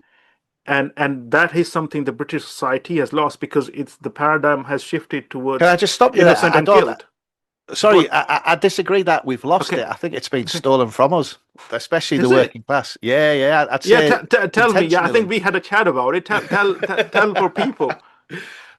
And that is something the British society has lost, because the paradigm has shifted towards Can I just stop you innocent there? and guilt. Sorry, I disagree that we've lost it. I think it's been stolen from us, especially the working class. Yeah, I'd say. Tell me. Yeah, I think we had a chat about it. Tell for people.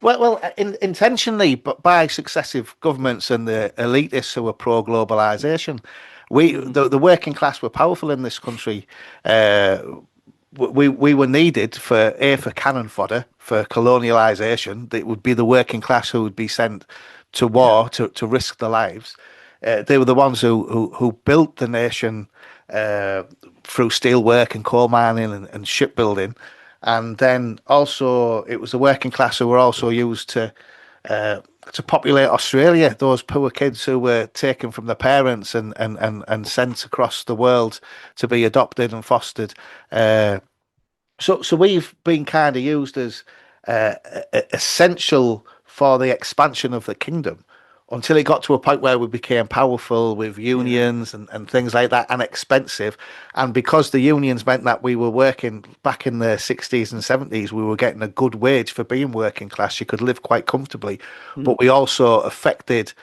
Well, intentionally, but by successive governments and the elitists who were pro-globalization, the working class were powerful in this country. We were needed for cannon fodder for colonialization. It would be the working class who would be sent to war to risk their lives. They were the ones who built the nation through steelwork and coal mining and shipbuilding. And then also it was the working class who were also used to populate Australia, those poor kids who were taken from their parents and sent across the world to be adopted and fostered. So we've been kind of used as essential for the expansion of the kingdom until it got to a point where we became powerful with unions and things like that, and expensive. And because the unions meant that we were working back in the 60s and 70s, we were getting a good wage for being working class. You could live quite comfortably. But we also affected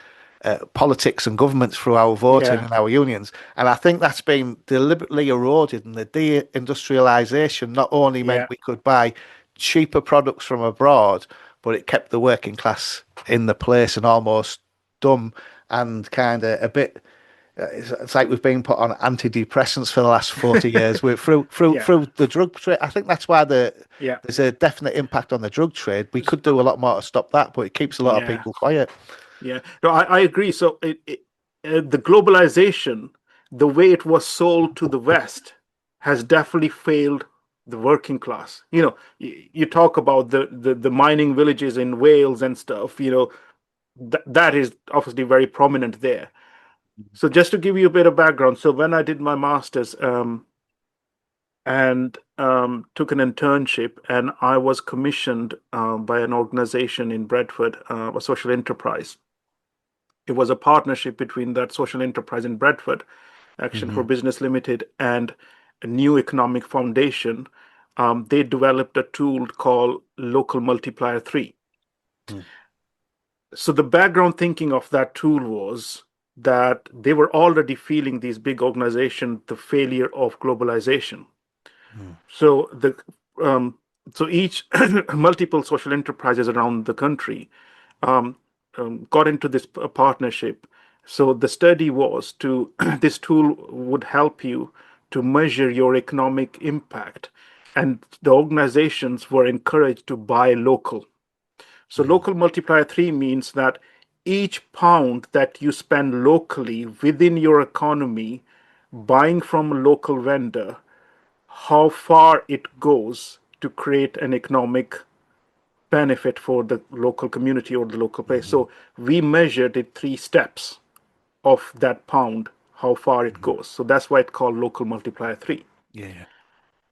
politics and governments through our voting and our unions. And I think that's been deliberately eroded. And the deindustrialization not only meant we could buy cheaper products from abroad, but it kept the working class in the place and almost dumb and kind of a bit. It's like we've been put on antidepressants for the last 40 years. We're through the drug trade. I think that's why there's a definite impact on the drug trade. We could do a lot more to stop that, but it keeps a lot of people quiet. Yeah, no, I agree. So the globalization, the way it was sold to the West, has definitely failed the working class. You talk about the mining villages in Wales and stuff. That is obviously very prominent there. So just to give you a bit of background, so when I did my master's and took an internship, and I was commissioned by an organization in Bradford, a social enterprise. It was a partnership between that social enterprise in Bradford, Action for Business Limited, and a New Economic Foundation. They developed a tool called Local Multiplier 3. So the background thinking of that tool was that they were already feeling, these big organizations, the failure of globalization. So um, each multiple social enterprises around the country um, got into this partnership. So the study was to this tool would help you to measure your economic impact, and the organizations were encouraged to buy local. So local multiplier 3 means that each pound that you spend locally within your economy buying from a local vendor, how far it goes to create an economic benefit for the local community or the local place. So we measured it 3 steps of that pound, how far it goes. So that's why it's called local multiplier 3. Yeah.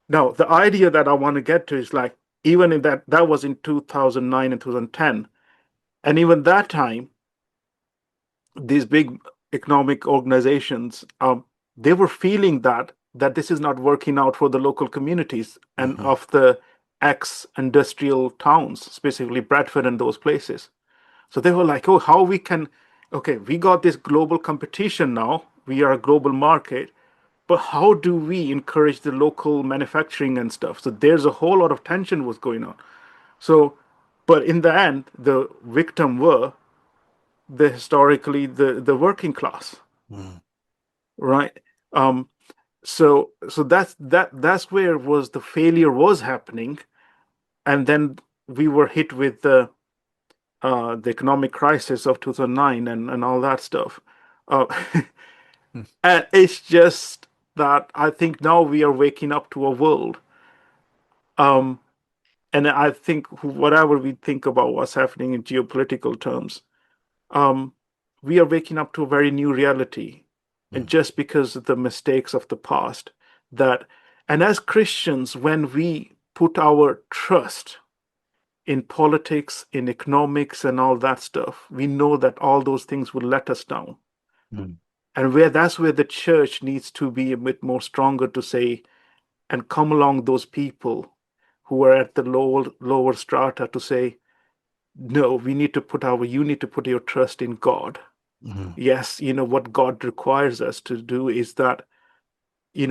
Now, the idea that I want to get to is like, even in that was in 2009 and 2010. And even that time, these big economic organizations, they were feeling that this is not working out for the local communities and of the ex-industrial towns, specifically Bradford and those places. So they were like, oh, how we can, okay, we got this global competition now. We are a global market, but how do we encourage the local manufacturing and stuff? So there's a whole lot of tension was going on. So, but in the end, the victim were the working class, right? So that's where was the failure was happening, and then we were hit with the economic crisis of 2009 and all that stuff. Uh, and it's just that I think now we are waking up to a world. Um, and I think whatever we think about what's happening in geopolitical terms, um, we are waking up to a very new reality. And just because of the mistakes of the past, and as Christians, when we put our trust in politics, in economics, and all that stuff, we know that all those things will let us down. And that's where the church needs to be a bit more stronger to say, and come along those people who are at the lower strata to say, no, you need to put your trust in God. Yes, what God requires us to do is that,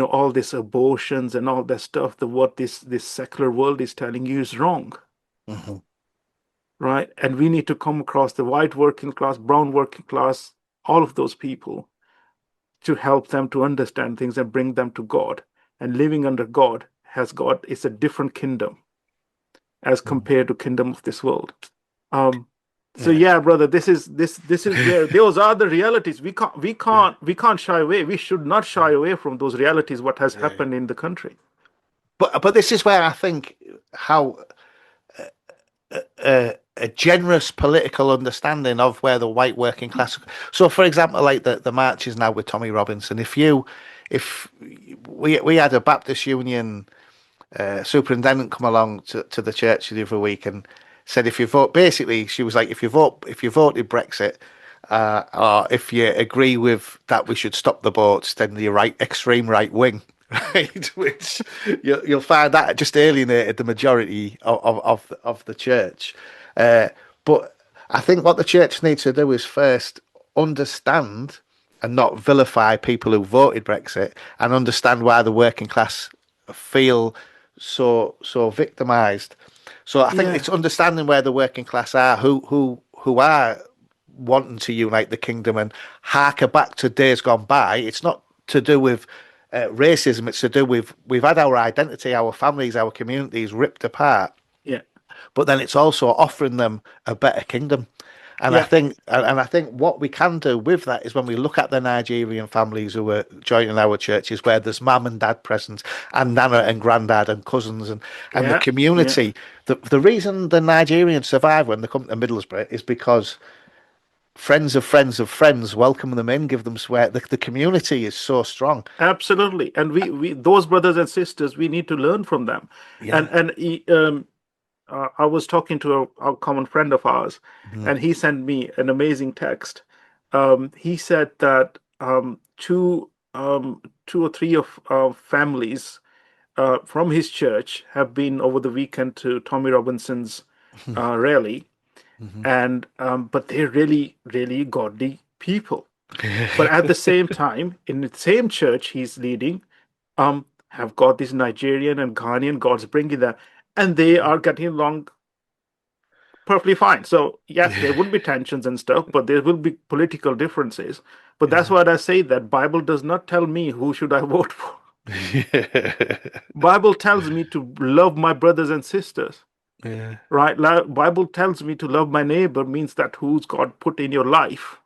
all this abortions and all that stuff, what this secular world is telling you is wrong. Right? And we need to come across the white working class, brown working class, all of those people to help them to understand things and bring them to God. And living under God is a different kingdom as compared to kingdom of this world. So yeah, brother, this is where those are the realities. We can't shy away. We should not shy away from those realities. What has happened in the country. But this is where I think how a generous political understanding of where the white working class. So, for example, like the marches now with Tommy Robinson. If we had a Baptist Union superintendent come along to the church the other week and said, if you vote, basically, she was like, if you voted Brexit, or if you agree with that, we should stop the boats, then the extreme right wing. Right, which you'll find that just alienated the majority of the church. But I think what the church needs to do is first understand and not vilify people who voted Brexit, and understand why the working class feel so victimized. So I think it's understanding where the working class are, who are wanting to unite the kingdom and harker back to days gone by. It's not to do with racism. It's to do with we've had our identity, our families, our communities ripped apart. Yeah. But then it's also offering them a better kingdom. And I think what we can do with that is when we look at the Nigerian families who are joining our churches, where there's mum and dad present, and nana and granddad and cousins and the community. The reason the Nigerians survive when they come to Middlesbrough is because friends of friends of friends welcome them in, give them swear. The community is so strong. Absolutely, and we those brothers and sisters, we need to learn from them. I was talking to a common friend of ours, and he sent me an amazing text. He said that two or three of families from his church have been over the weekend to Tommy Robinson's rally, and but they're really, really godly people. But at the same time, in the same church he's leading, have got this Nigerian and Ghanaian gods bringing them, and they are getting along perfectly fine. So yes, there would be tensions and stuff, but there will be political differences. But that's Yeah. why I say that Bible does not tell me who should I vote for. Yeah. Bible tells me to love my brothers and sisters, Yeah. right? Bible tells me to love my neighbor means that who's God put in your life,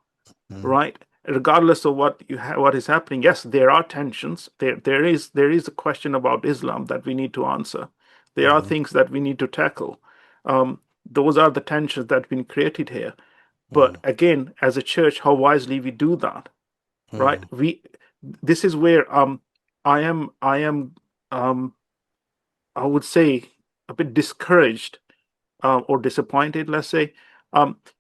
Mm, right? Regardless of what is happening. Yes, there are tensions. There is a question about Islam that we need to answer. There are mhm, things that we need to tackle. Those are the tensions that have been created here. But mm, again, as a church, how wisely we do that, right? mm, This is where I am um I would say a bit discouraged or disappointed, let's say.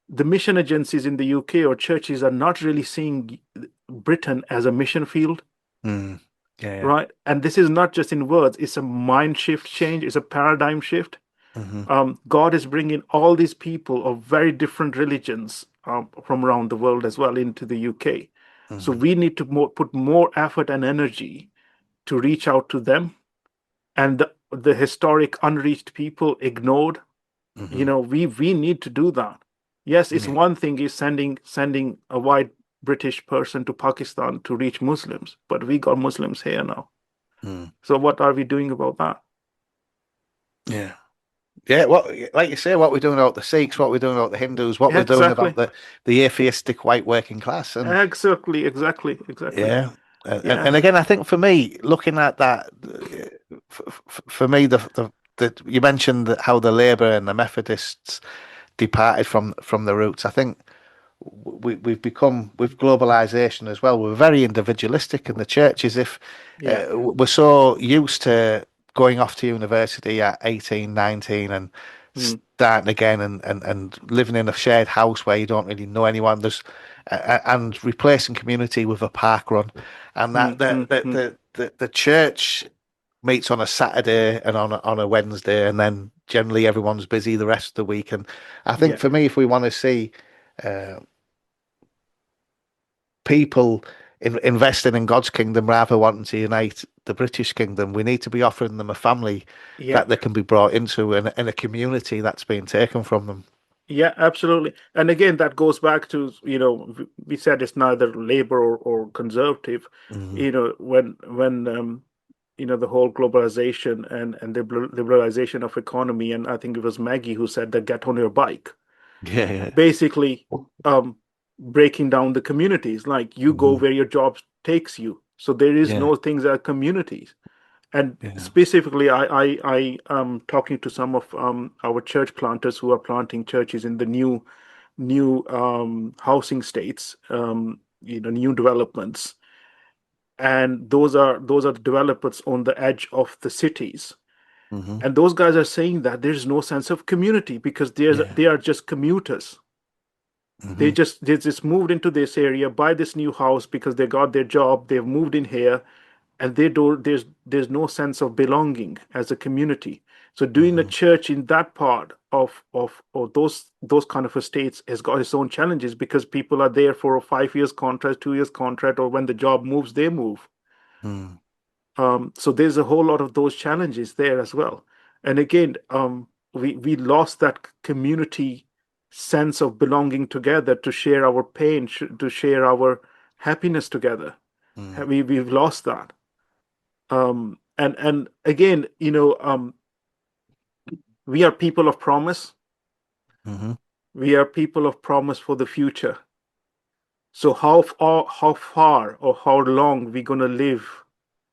The mission agencies in the UK or churches are not really seeing Britain as a mission field, mm. Yeah, yeah. right? And this is not just in words, it's a mind shift change, it's a paradigm shift. Mhm, God is bringing all these people of very different religions from around the world as well into the UK. So mhm, we need to put more effort and energy to reach out to them and the historic unreached people ignored. mhm. We need to do that. Yes, it's Yeah. one thing is sending a white British person to Pakistan to reach Muslims, but we got Muslims here now. Mm, So what are we doing about that? yeah. Yeah, what like you say, what we're doing about the Sikhs, what we're doing about the Hindus, what Yeah, we're doing about exactly. the atheistic white working class, and Exactly. yeah, Yeah. and again, I think for me, looking at that, for me, the you mentioned that how the Labour and the Methodists departed from the roots. I think we've become with globalization as well. We're very individualistic in the church, as if Yeah. we're so used to going off to university at 18, 19 and Mm, starting again and living in a shared house where you don't really know anyone. And replacing community with a park run, and that mm, mm, mm. the church meets on a Saturday and on a Wednesday, and then generally everyone's busy the rest of the week. And I think Yeah. for me, if we want to see uh, people investing in God's kingdom rather than wanting to unite the British kingdom, we need to be offering them a family Yeah. that they can be brought into and a community that's being taken from them. Yeah, absolutely. And again, that goes back to, we said it's neither labor or conservative. Hmm. When the whole globalization and the liberalization of economy, and I think it was Maggie who said that get on your bike, Yeah, yeah. basically um, breaking down the communities. Like you go Hmm. where your job takes you. So there is Yeah, no things as communities. And yeah. specifically, I am talking to some of our church planters who are planting churches in the new housing states, new developments, and those are the developers on the edge of the cities. Hmm. And those guys are saying that there's no sense of community because Yeah. they are just commuters. They Hmm. just they just moved into this area, buy this new house because they got their job, they've moved in here, and they don't there's no sense of belonging as a community. So doing a Hmm. church in that part of those kind of estates has got its own challenges because people are there for a 5 years contract, 2 years contract, or when the job moves they move. Mm. So there's a whole lot of those challenges there as well. And again, we lost that community sense of belonging together to share our pain, to share our happiness together. Mm. We've lost that. And again, we are people of promise. Hmm. We are people of promise for the future. So how far or how long we gonna live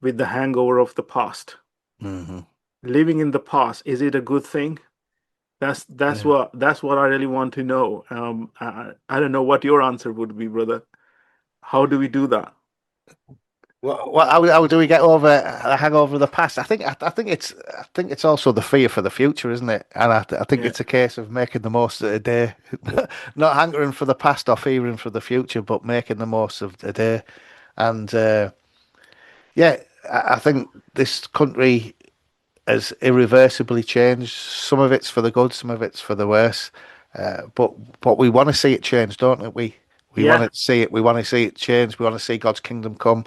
with the hangover of the past? Hmm. Living in the past, is it a good thing? That's Yeah. what I really want to know. I don't know what your answer would be, brother. How do we do that? How do we get over a hangover of the past? I think it's also the fear for the future, isn't it? And I think Yeah, it's a case of making the most of the day, not hankering for the past or fearing for the future, but making the most of the day. And yeah, I think this country has irreversibly changed. Some of it's for the good, some of it's for the worse. But we want to see it change, don't we? We want yeah, to see it. We want to see it change. We want to see God's kingdom come.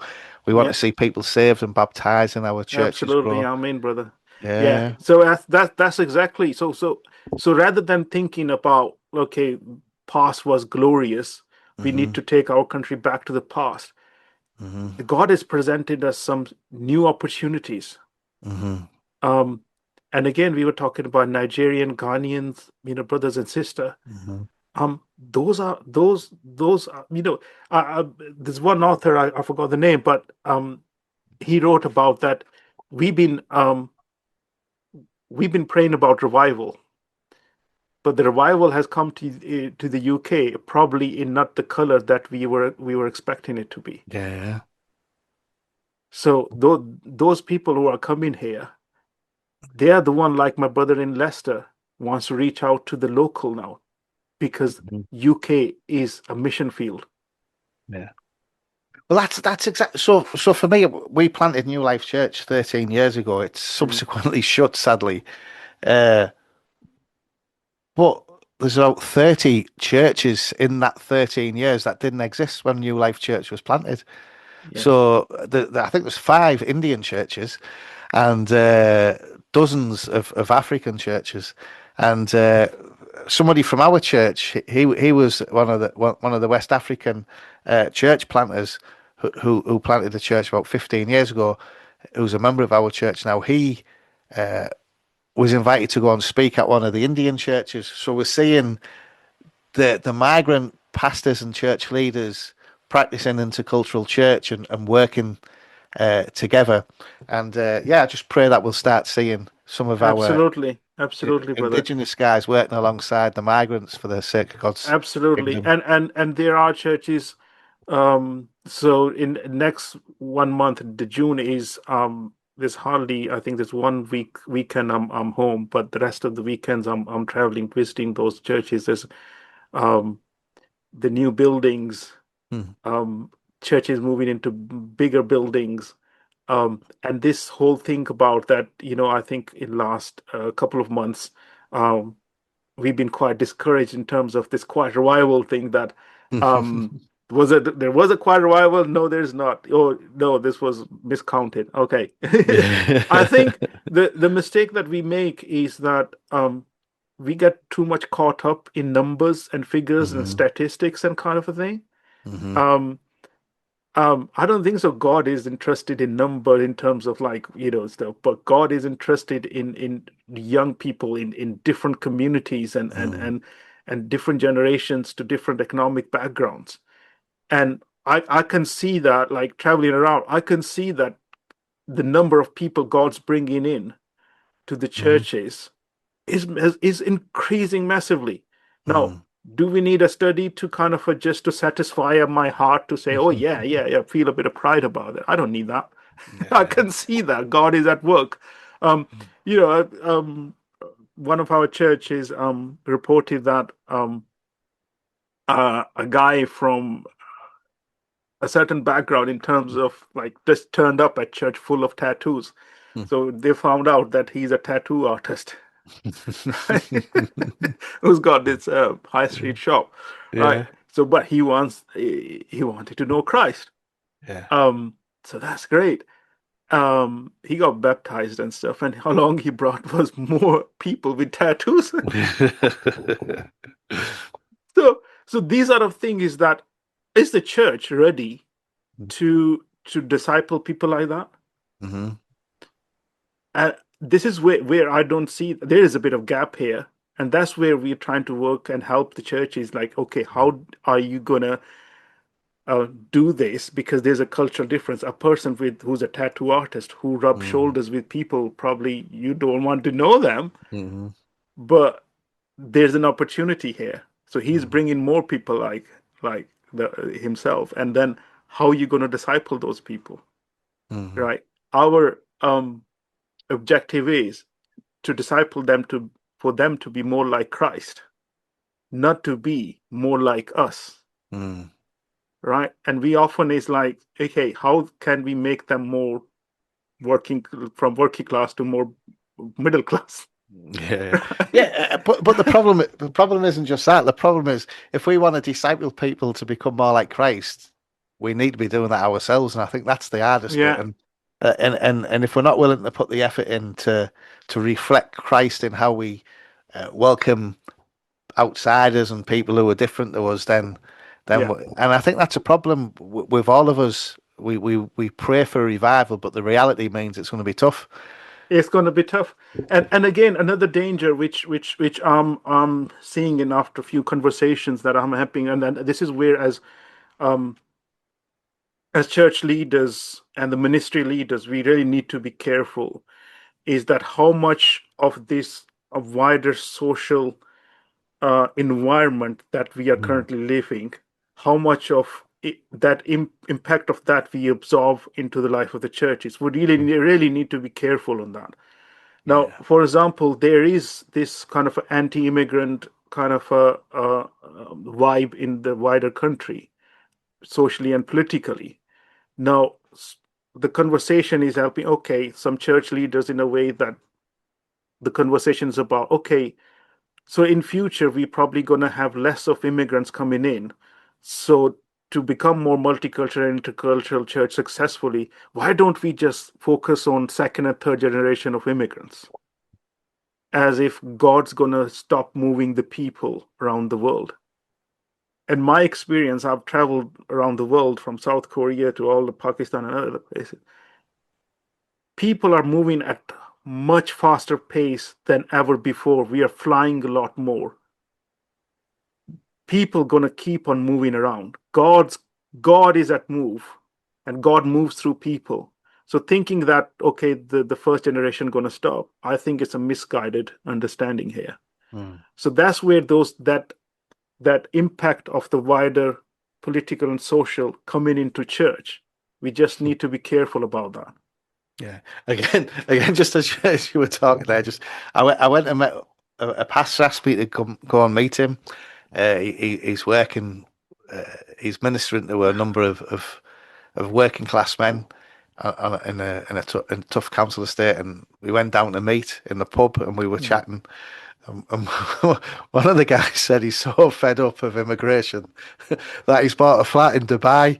We want to see people saved and baptized in our churches Absolutely, grow. amen, brother. Yeah. Yeah. So that's exactly so rather than thinking about, okay, past was glorious, we need Hmm. to take our country back to the past. Hmm. God has presented us some new opportunities. Hmm. Um, and again, we were talking about Nigerian, Ghanaians, brothers and sister. Hmm. Those are, there's one author, I forgot the name, but he wrote about that. We've been um, we've been praying about revival, but the revival has come to the UK probably in not the color that we were expecting it to be. Yeah. So those people who are coming here, they are the one, like my brother in Leicester wants to reach out to the local now, because Mhm. UK is a mission field. Yeah. Well, that's exactly so. So for me, we planted New Life Church 13 years ago. It's Mm. subsequently shut, sadly. Uh, but there's about 30 churches in that 13 years that didn't exist when New Life Church was planted. Yeah, So I think there's 5 Indian churches and dozens of African churches. And somebody from our church, he was one of the West African church planters who planted the church about 15 years ago. Who's a member of our church now. He was invited to go and speak at one of the Indian churches. So we're seeing the migrant pastors and church leaders practicing intercultural church and working together. And yeah, I just pray that we'll start seeing some of our absolutely, brother. indigenous guys working alongside the migrants for the sake of God's Absolutely. kingdom. And there are churches. So in next 1 month, the June is there's hardly, I think there's weekend I'm home, but the rest of the weekends I'm traveling, visiting those churches. There's um the new buildings, Hmm. um churches moving into bigger buildings. And this whole thing about that, I think in last couple of months, um we've been quite discouraged in terms of this quiet revival thing, that um there was a quiet revival. No, there's not. Oh no, this was miscounted. Okay. I think the mistake that we make is that we get too much caught up in numbers and figures and Hmm. statistics and kind of a thing. Hmm. um I don't think so. God is interested in number in terms of, like, stuff, but God is interested in young people in different communities and different generations to different economic backgrounds. And I can see that, like, traveling around, I can see that the number of people God's bringing in to the Hmm. churches is increasing massively. Now, Hmm. do we need a study to kind of just to satisfy my heart to say, oh yeah, yeah, yeah, feel a bit of pride about it? I don't need that. I Yeah. can see that God is at work. Um, you know, one of our churches reported that a guy from a certain background in terms of, like, just turned up at church full of tattoos. So they found out that he's a tattoo artist. Who's got this high street shop, right? Yeah. So, but he wanted to know Christ. Yeah. Um, so that's great. He got baptized and stuff, and how long he brought was more people with tattoos. So these are the thing is that, is the church ready to disciple people like that? Hmm. And this is where I don't see there is a bit of gap here, and that's where we're trying to work and help the churches. Like, okay, how are you gonna do this? Because there's a cultural difference. A person who's a tattoo artist who rubs Hmm. shoulders with people, probably you don't want to know them, Hmm. but there's an opportunity here. So he's Hmm. bringing more people like himself, and then how are you going to disciple those people, Hmm. right? Our objective is to disciple them, to for them to be more like Christ, not to be more like us, Hmm. right? And we often is like, okay, how can we make them more working, from working class to more middle class? Yeah, yeah, but the problem isn't just that. The problem is if we want to disciple people to become more like Christ, we need to be doing that ourselves, and I think that's the hardest bit. Yeah, And if we're not willing to put the effort in to reflect Christ in how we welcome outsiders and people who are different to us, yeah. and I think that's a problem with all of us. We pray for revival, but the reality means it's going to be tough. It's going to be tough. And again, another danger which I'm seeing in after a few conversations that I'm having, and then this is where um as church leaders and the ministry leaders, we really need to be careful, is that how much of this a wider social environment that we are Mm. currently living, how much of that impact of that we absorb into the life of the churches. We really need to be careful on that. Now, Yeah. for example, there is this kind of anti-immigrant kind of a vibe in the wider country, socially and politically. Now, the conversation is helping, okay, some church leaders in a way that the conversation is about, okay, so in future, we're probably going to have less of immigrants coming in. So to become more multicultural and intercultural church successfully, why don't we just focus on second and third generation of immigrants? As if God's going to stop moving the people around the world. In my experience, I've traveled around the world from South Korea to all the Pakistan and other places. People are moving at much faster pace than ever before. We are flying a lot more. People gonna keep on moving around. God is at move, and God moves through people. So thinking that okay, the first generation gonna stop, I think it's a misguided understanding here. Mm. So that's where that impact of the wider political and social coming into church. We just need to be careful about that. Yeah. Again, just as you were talking there, I went and met a pastor, asked me to go and meet him. He's working, he's ministering to a number of working class men in a tough council estate, and we went down to meet in the pub, and we were Mm. chatting. One of the guys said he's so fed up of immigration that he's bought a flat in Dubai.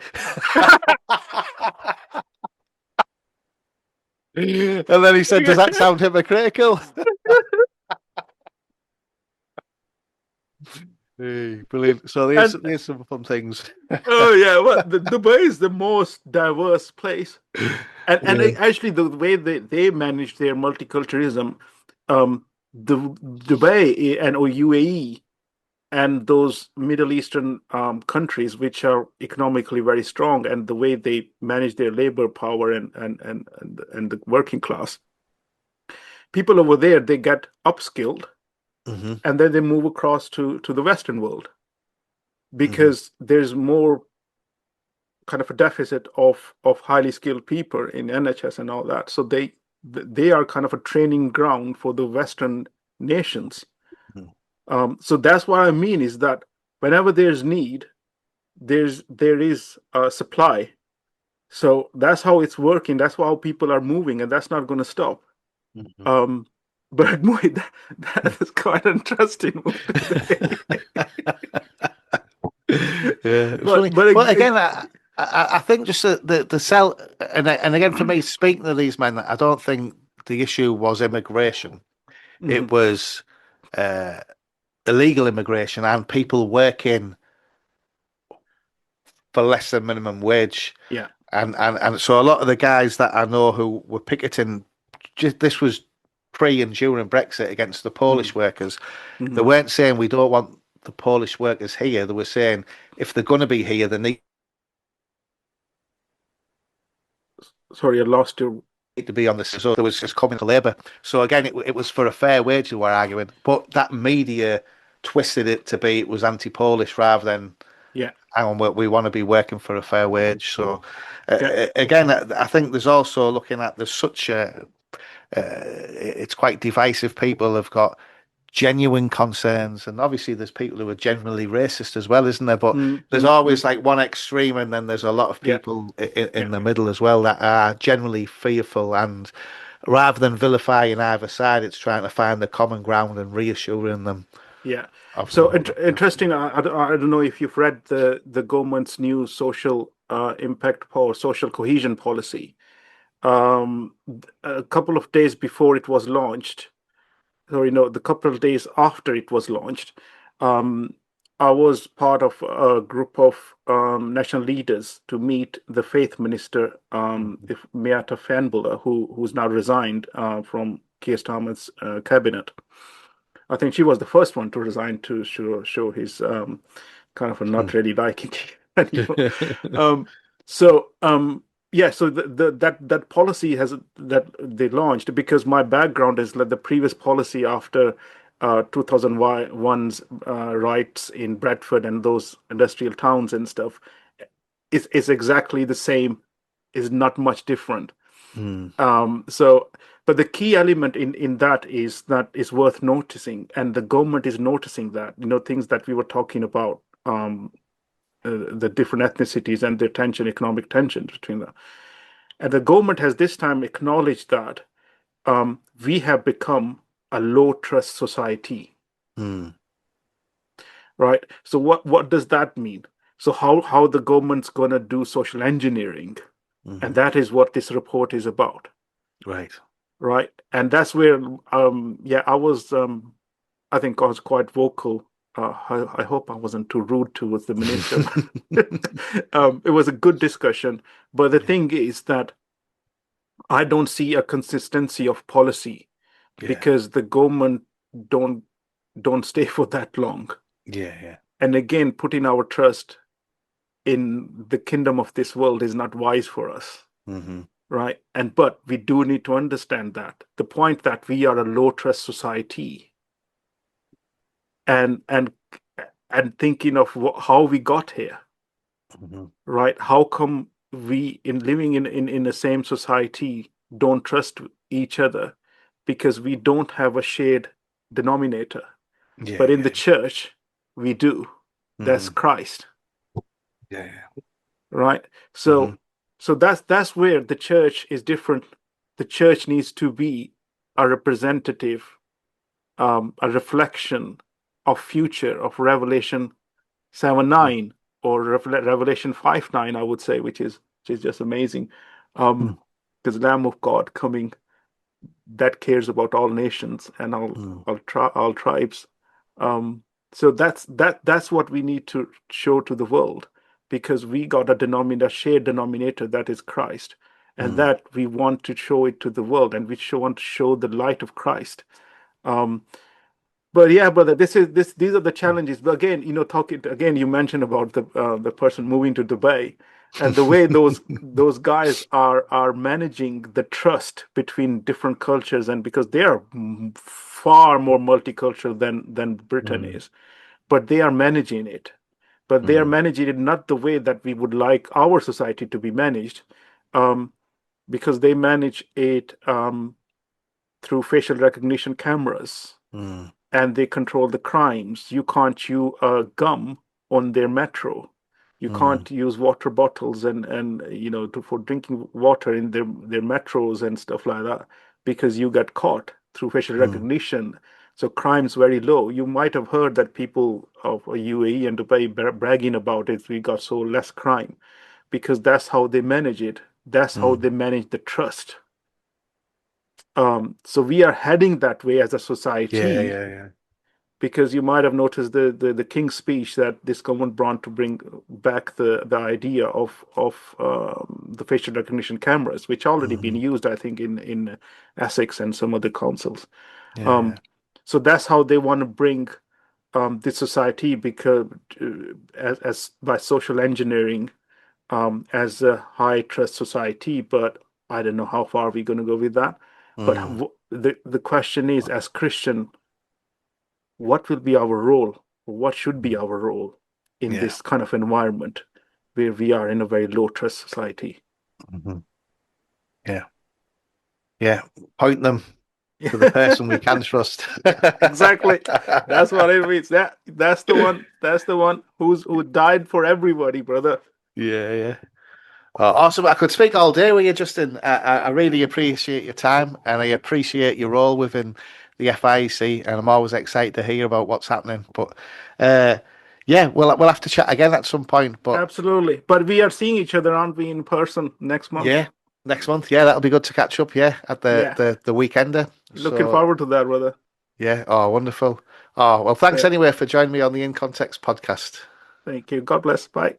And then he said, "Does that sound hypocritical?" Hey, brilliant. So And there's some fun things. oh yeah, well, Dubai is the most diverse place, and Yeah. actually the way they manage their multiculturalism, the Dubai and or UAE and those Middle Eastern countries which are economically very strong, and the way they manage their labor power and the working class, people over there they get upskilled Hmm. and then they move across to the Western world Hmm. because there's more kind of a deficit of highly skilled people in NHS and all that. So they are kind of a training ground for the Western nations. So that's what I mean is that whenever there's need, there is a supply. So that's how it's working. That's how people are moving, and that's not going to stop. Hmm. Um, but Mohit, that is quite interesting. Yeah, it's but funny. but But again, I think just the cell, and again for me, speaking to these men, I don't think the issue was immigration. It Mhm. was illegal immigration and people working for less than minimum wage. Yeah. And so a lot of the guys that I know who were picketing, this was pre and during Brexit against the Mhm. Polish workers. They Mhm. weren't saying we don't want the Polish workers here. They were saying if they're going to be here, they need Sorry, I lost you. to be on the. So there was just communal labour. So again, it was for a fair wage. They were arguing, but that media twisted it to be it was anti-Polish rather than Yeah. hang on, we want to be working for a fair wage. So Yeah. again, I think there's also looking at there's such a it's quite divisive. People have got genuine concerns, and obviously there's people who are generally racist as well, isn't there? But there's always like one extreme, and then there's a lot of Yeah. people in Yeah. the middle as well that are generally fearful. And rather than vilifying either side, it's trying to find the common ground and reassuring them Yeah. of So what. interesting. I don't know if you've read the government's new social impact or social cohesion policy. A couple of days before it was launched, or the couple of days after it was launched, I was part of a group of national leaders to meet the faith minister, Meata Fanbula, who's now resigned from Keir Starmer's cabinet. I think she was the first one to resign to show his kind of a not really liking it anymore. So that policy that they launched, because my background is that the previous policy after 2001's riots in Bradford and those industrial towns and stuff is exactly the same, is not much different. But the key element in that is worth noticing, and the government is noticing that, things that we were talking about, the different ethnicities and the economic tensions between them. And the government has this time acknowledged that we have become a low trust society. Right? So what does that mean? So how the government's going to do social engineering, and that is what this report is about. Right. And that's where I was I think I was quite vocal. I hope I wasn't too rude towards the minister. It was a good discussion, but the thing is that I don't see a consistency of policy because the government don't stay for that long. And again, putting our trust in the kingdom of this world is not wise for us. Right. But we do need to understand that the point that we are a low trust society, and thinking of how we got here. Right. How come we, in living in the same society, don't trust each other? Because we don't have a shared denominator. But in the church, we do. That's Christ. Right. So that's where the church is different. The church needs to be a representative, a reflection of future of Revelation 7:9 or Revelation 5:9, I would say, which is just amazing. Because Lamb of God coming that cares about all nations and all tribes. So that's what we need to show to the world, because we got a shared denominator that is Christ, and that we want to show it to the world, and we want to show the light of Christ. But yeah, brother, these are the challenges. But again, you mentioned about the person moving to Dubai, and the way those guys are managing the trust between different cultures, and because they are far more multicultural than Britain is, but they are managing it. But they are managing it not the way that we would like our society to be managed, because they manage it through facial recognition cameras, and they control the crimes. You can't chew gum on their metro. You can't use water bottles and for drinking water in their metros and stuff like that, because you get caught through facial recognition. So crime's very low. You might have heard that people of UAE and Dubai bragging about it. We got so less crime, because that's how they manage it. That's how they manage the trust. So we are heading that way as a society. Because you might have noticed the King's speech that this government brought to bring back the idea of the facial recognition cameras, which already been used, I think, in Essex and some other councils. So that's how they want to bring this society, because as by social engineering, as a high trust society. But I don't know how far we're going to go with that. But the question is, as Christian, what will be our role? What should be our role in this kind of environment where we are in a very low trust society? Point them to the person we can trust. Exactly. That's what it means. That's the one who died for everybody, brother. Awesome. I could speak all day with you, Justin. I really appreciate your time, and I appreciate your role within the FIEC, and I'm always excited to hear about what's happening. But Yeah, we'll have to chat again at some point. But Absolutely. But we are seeing each other, aren't we, in person next month? yeah, next month. Yeah, that'll be good to catch up. Yeah, at Yeah. the weekender. Looking So forward to that, brother. yeah. Oh, wonderful. Oh well, thanks Yeah. anyway for joining me on the In Context podcast. Thank you. God bless. Bye.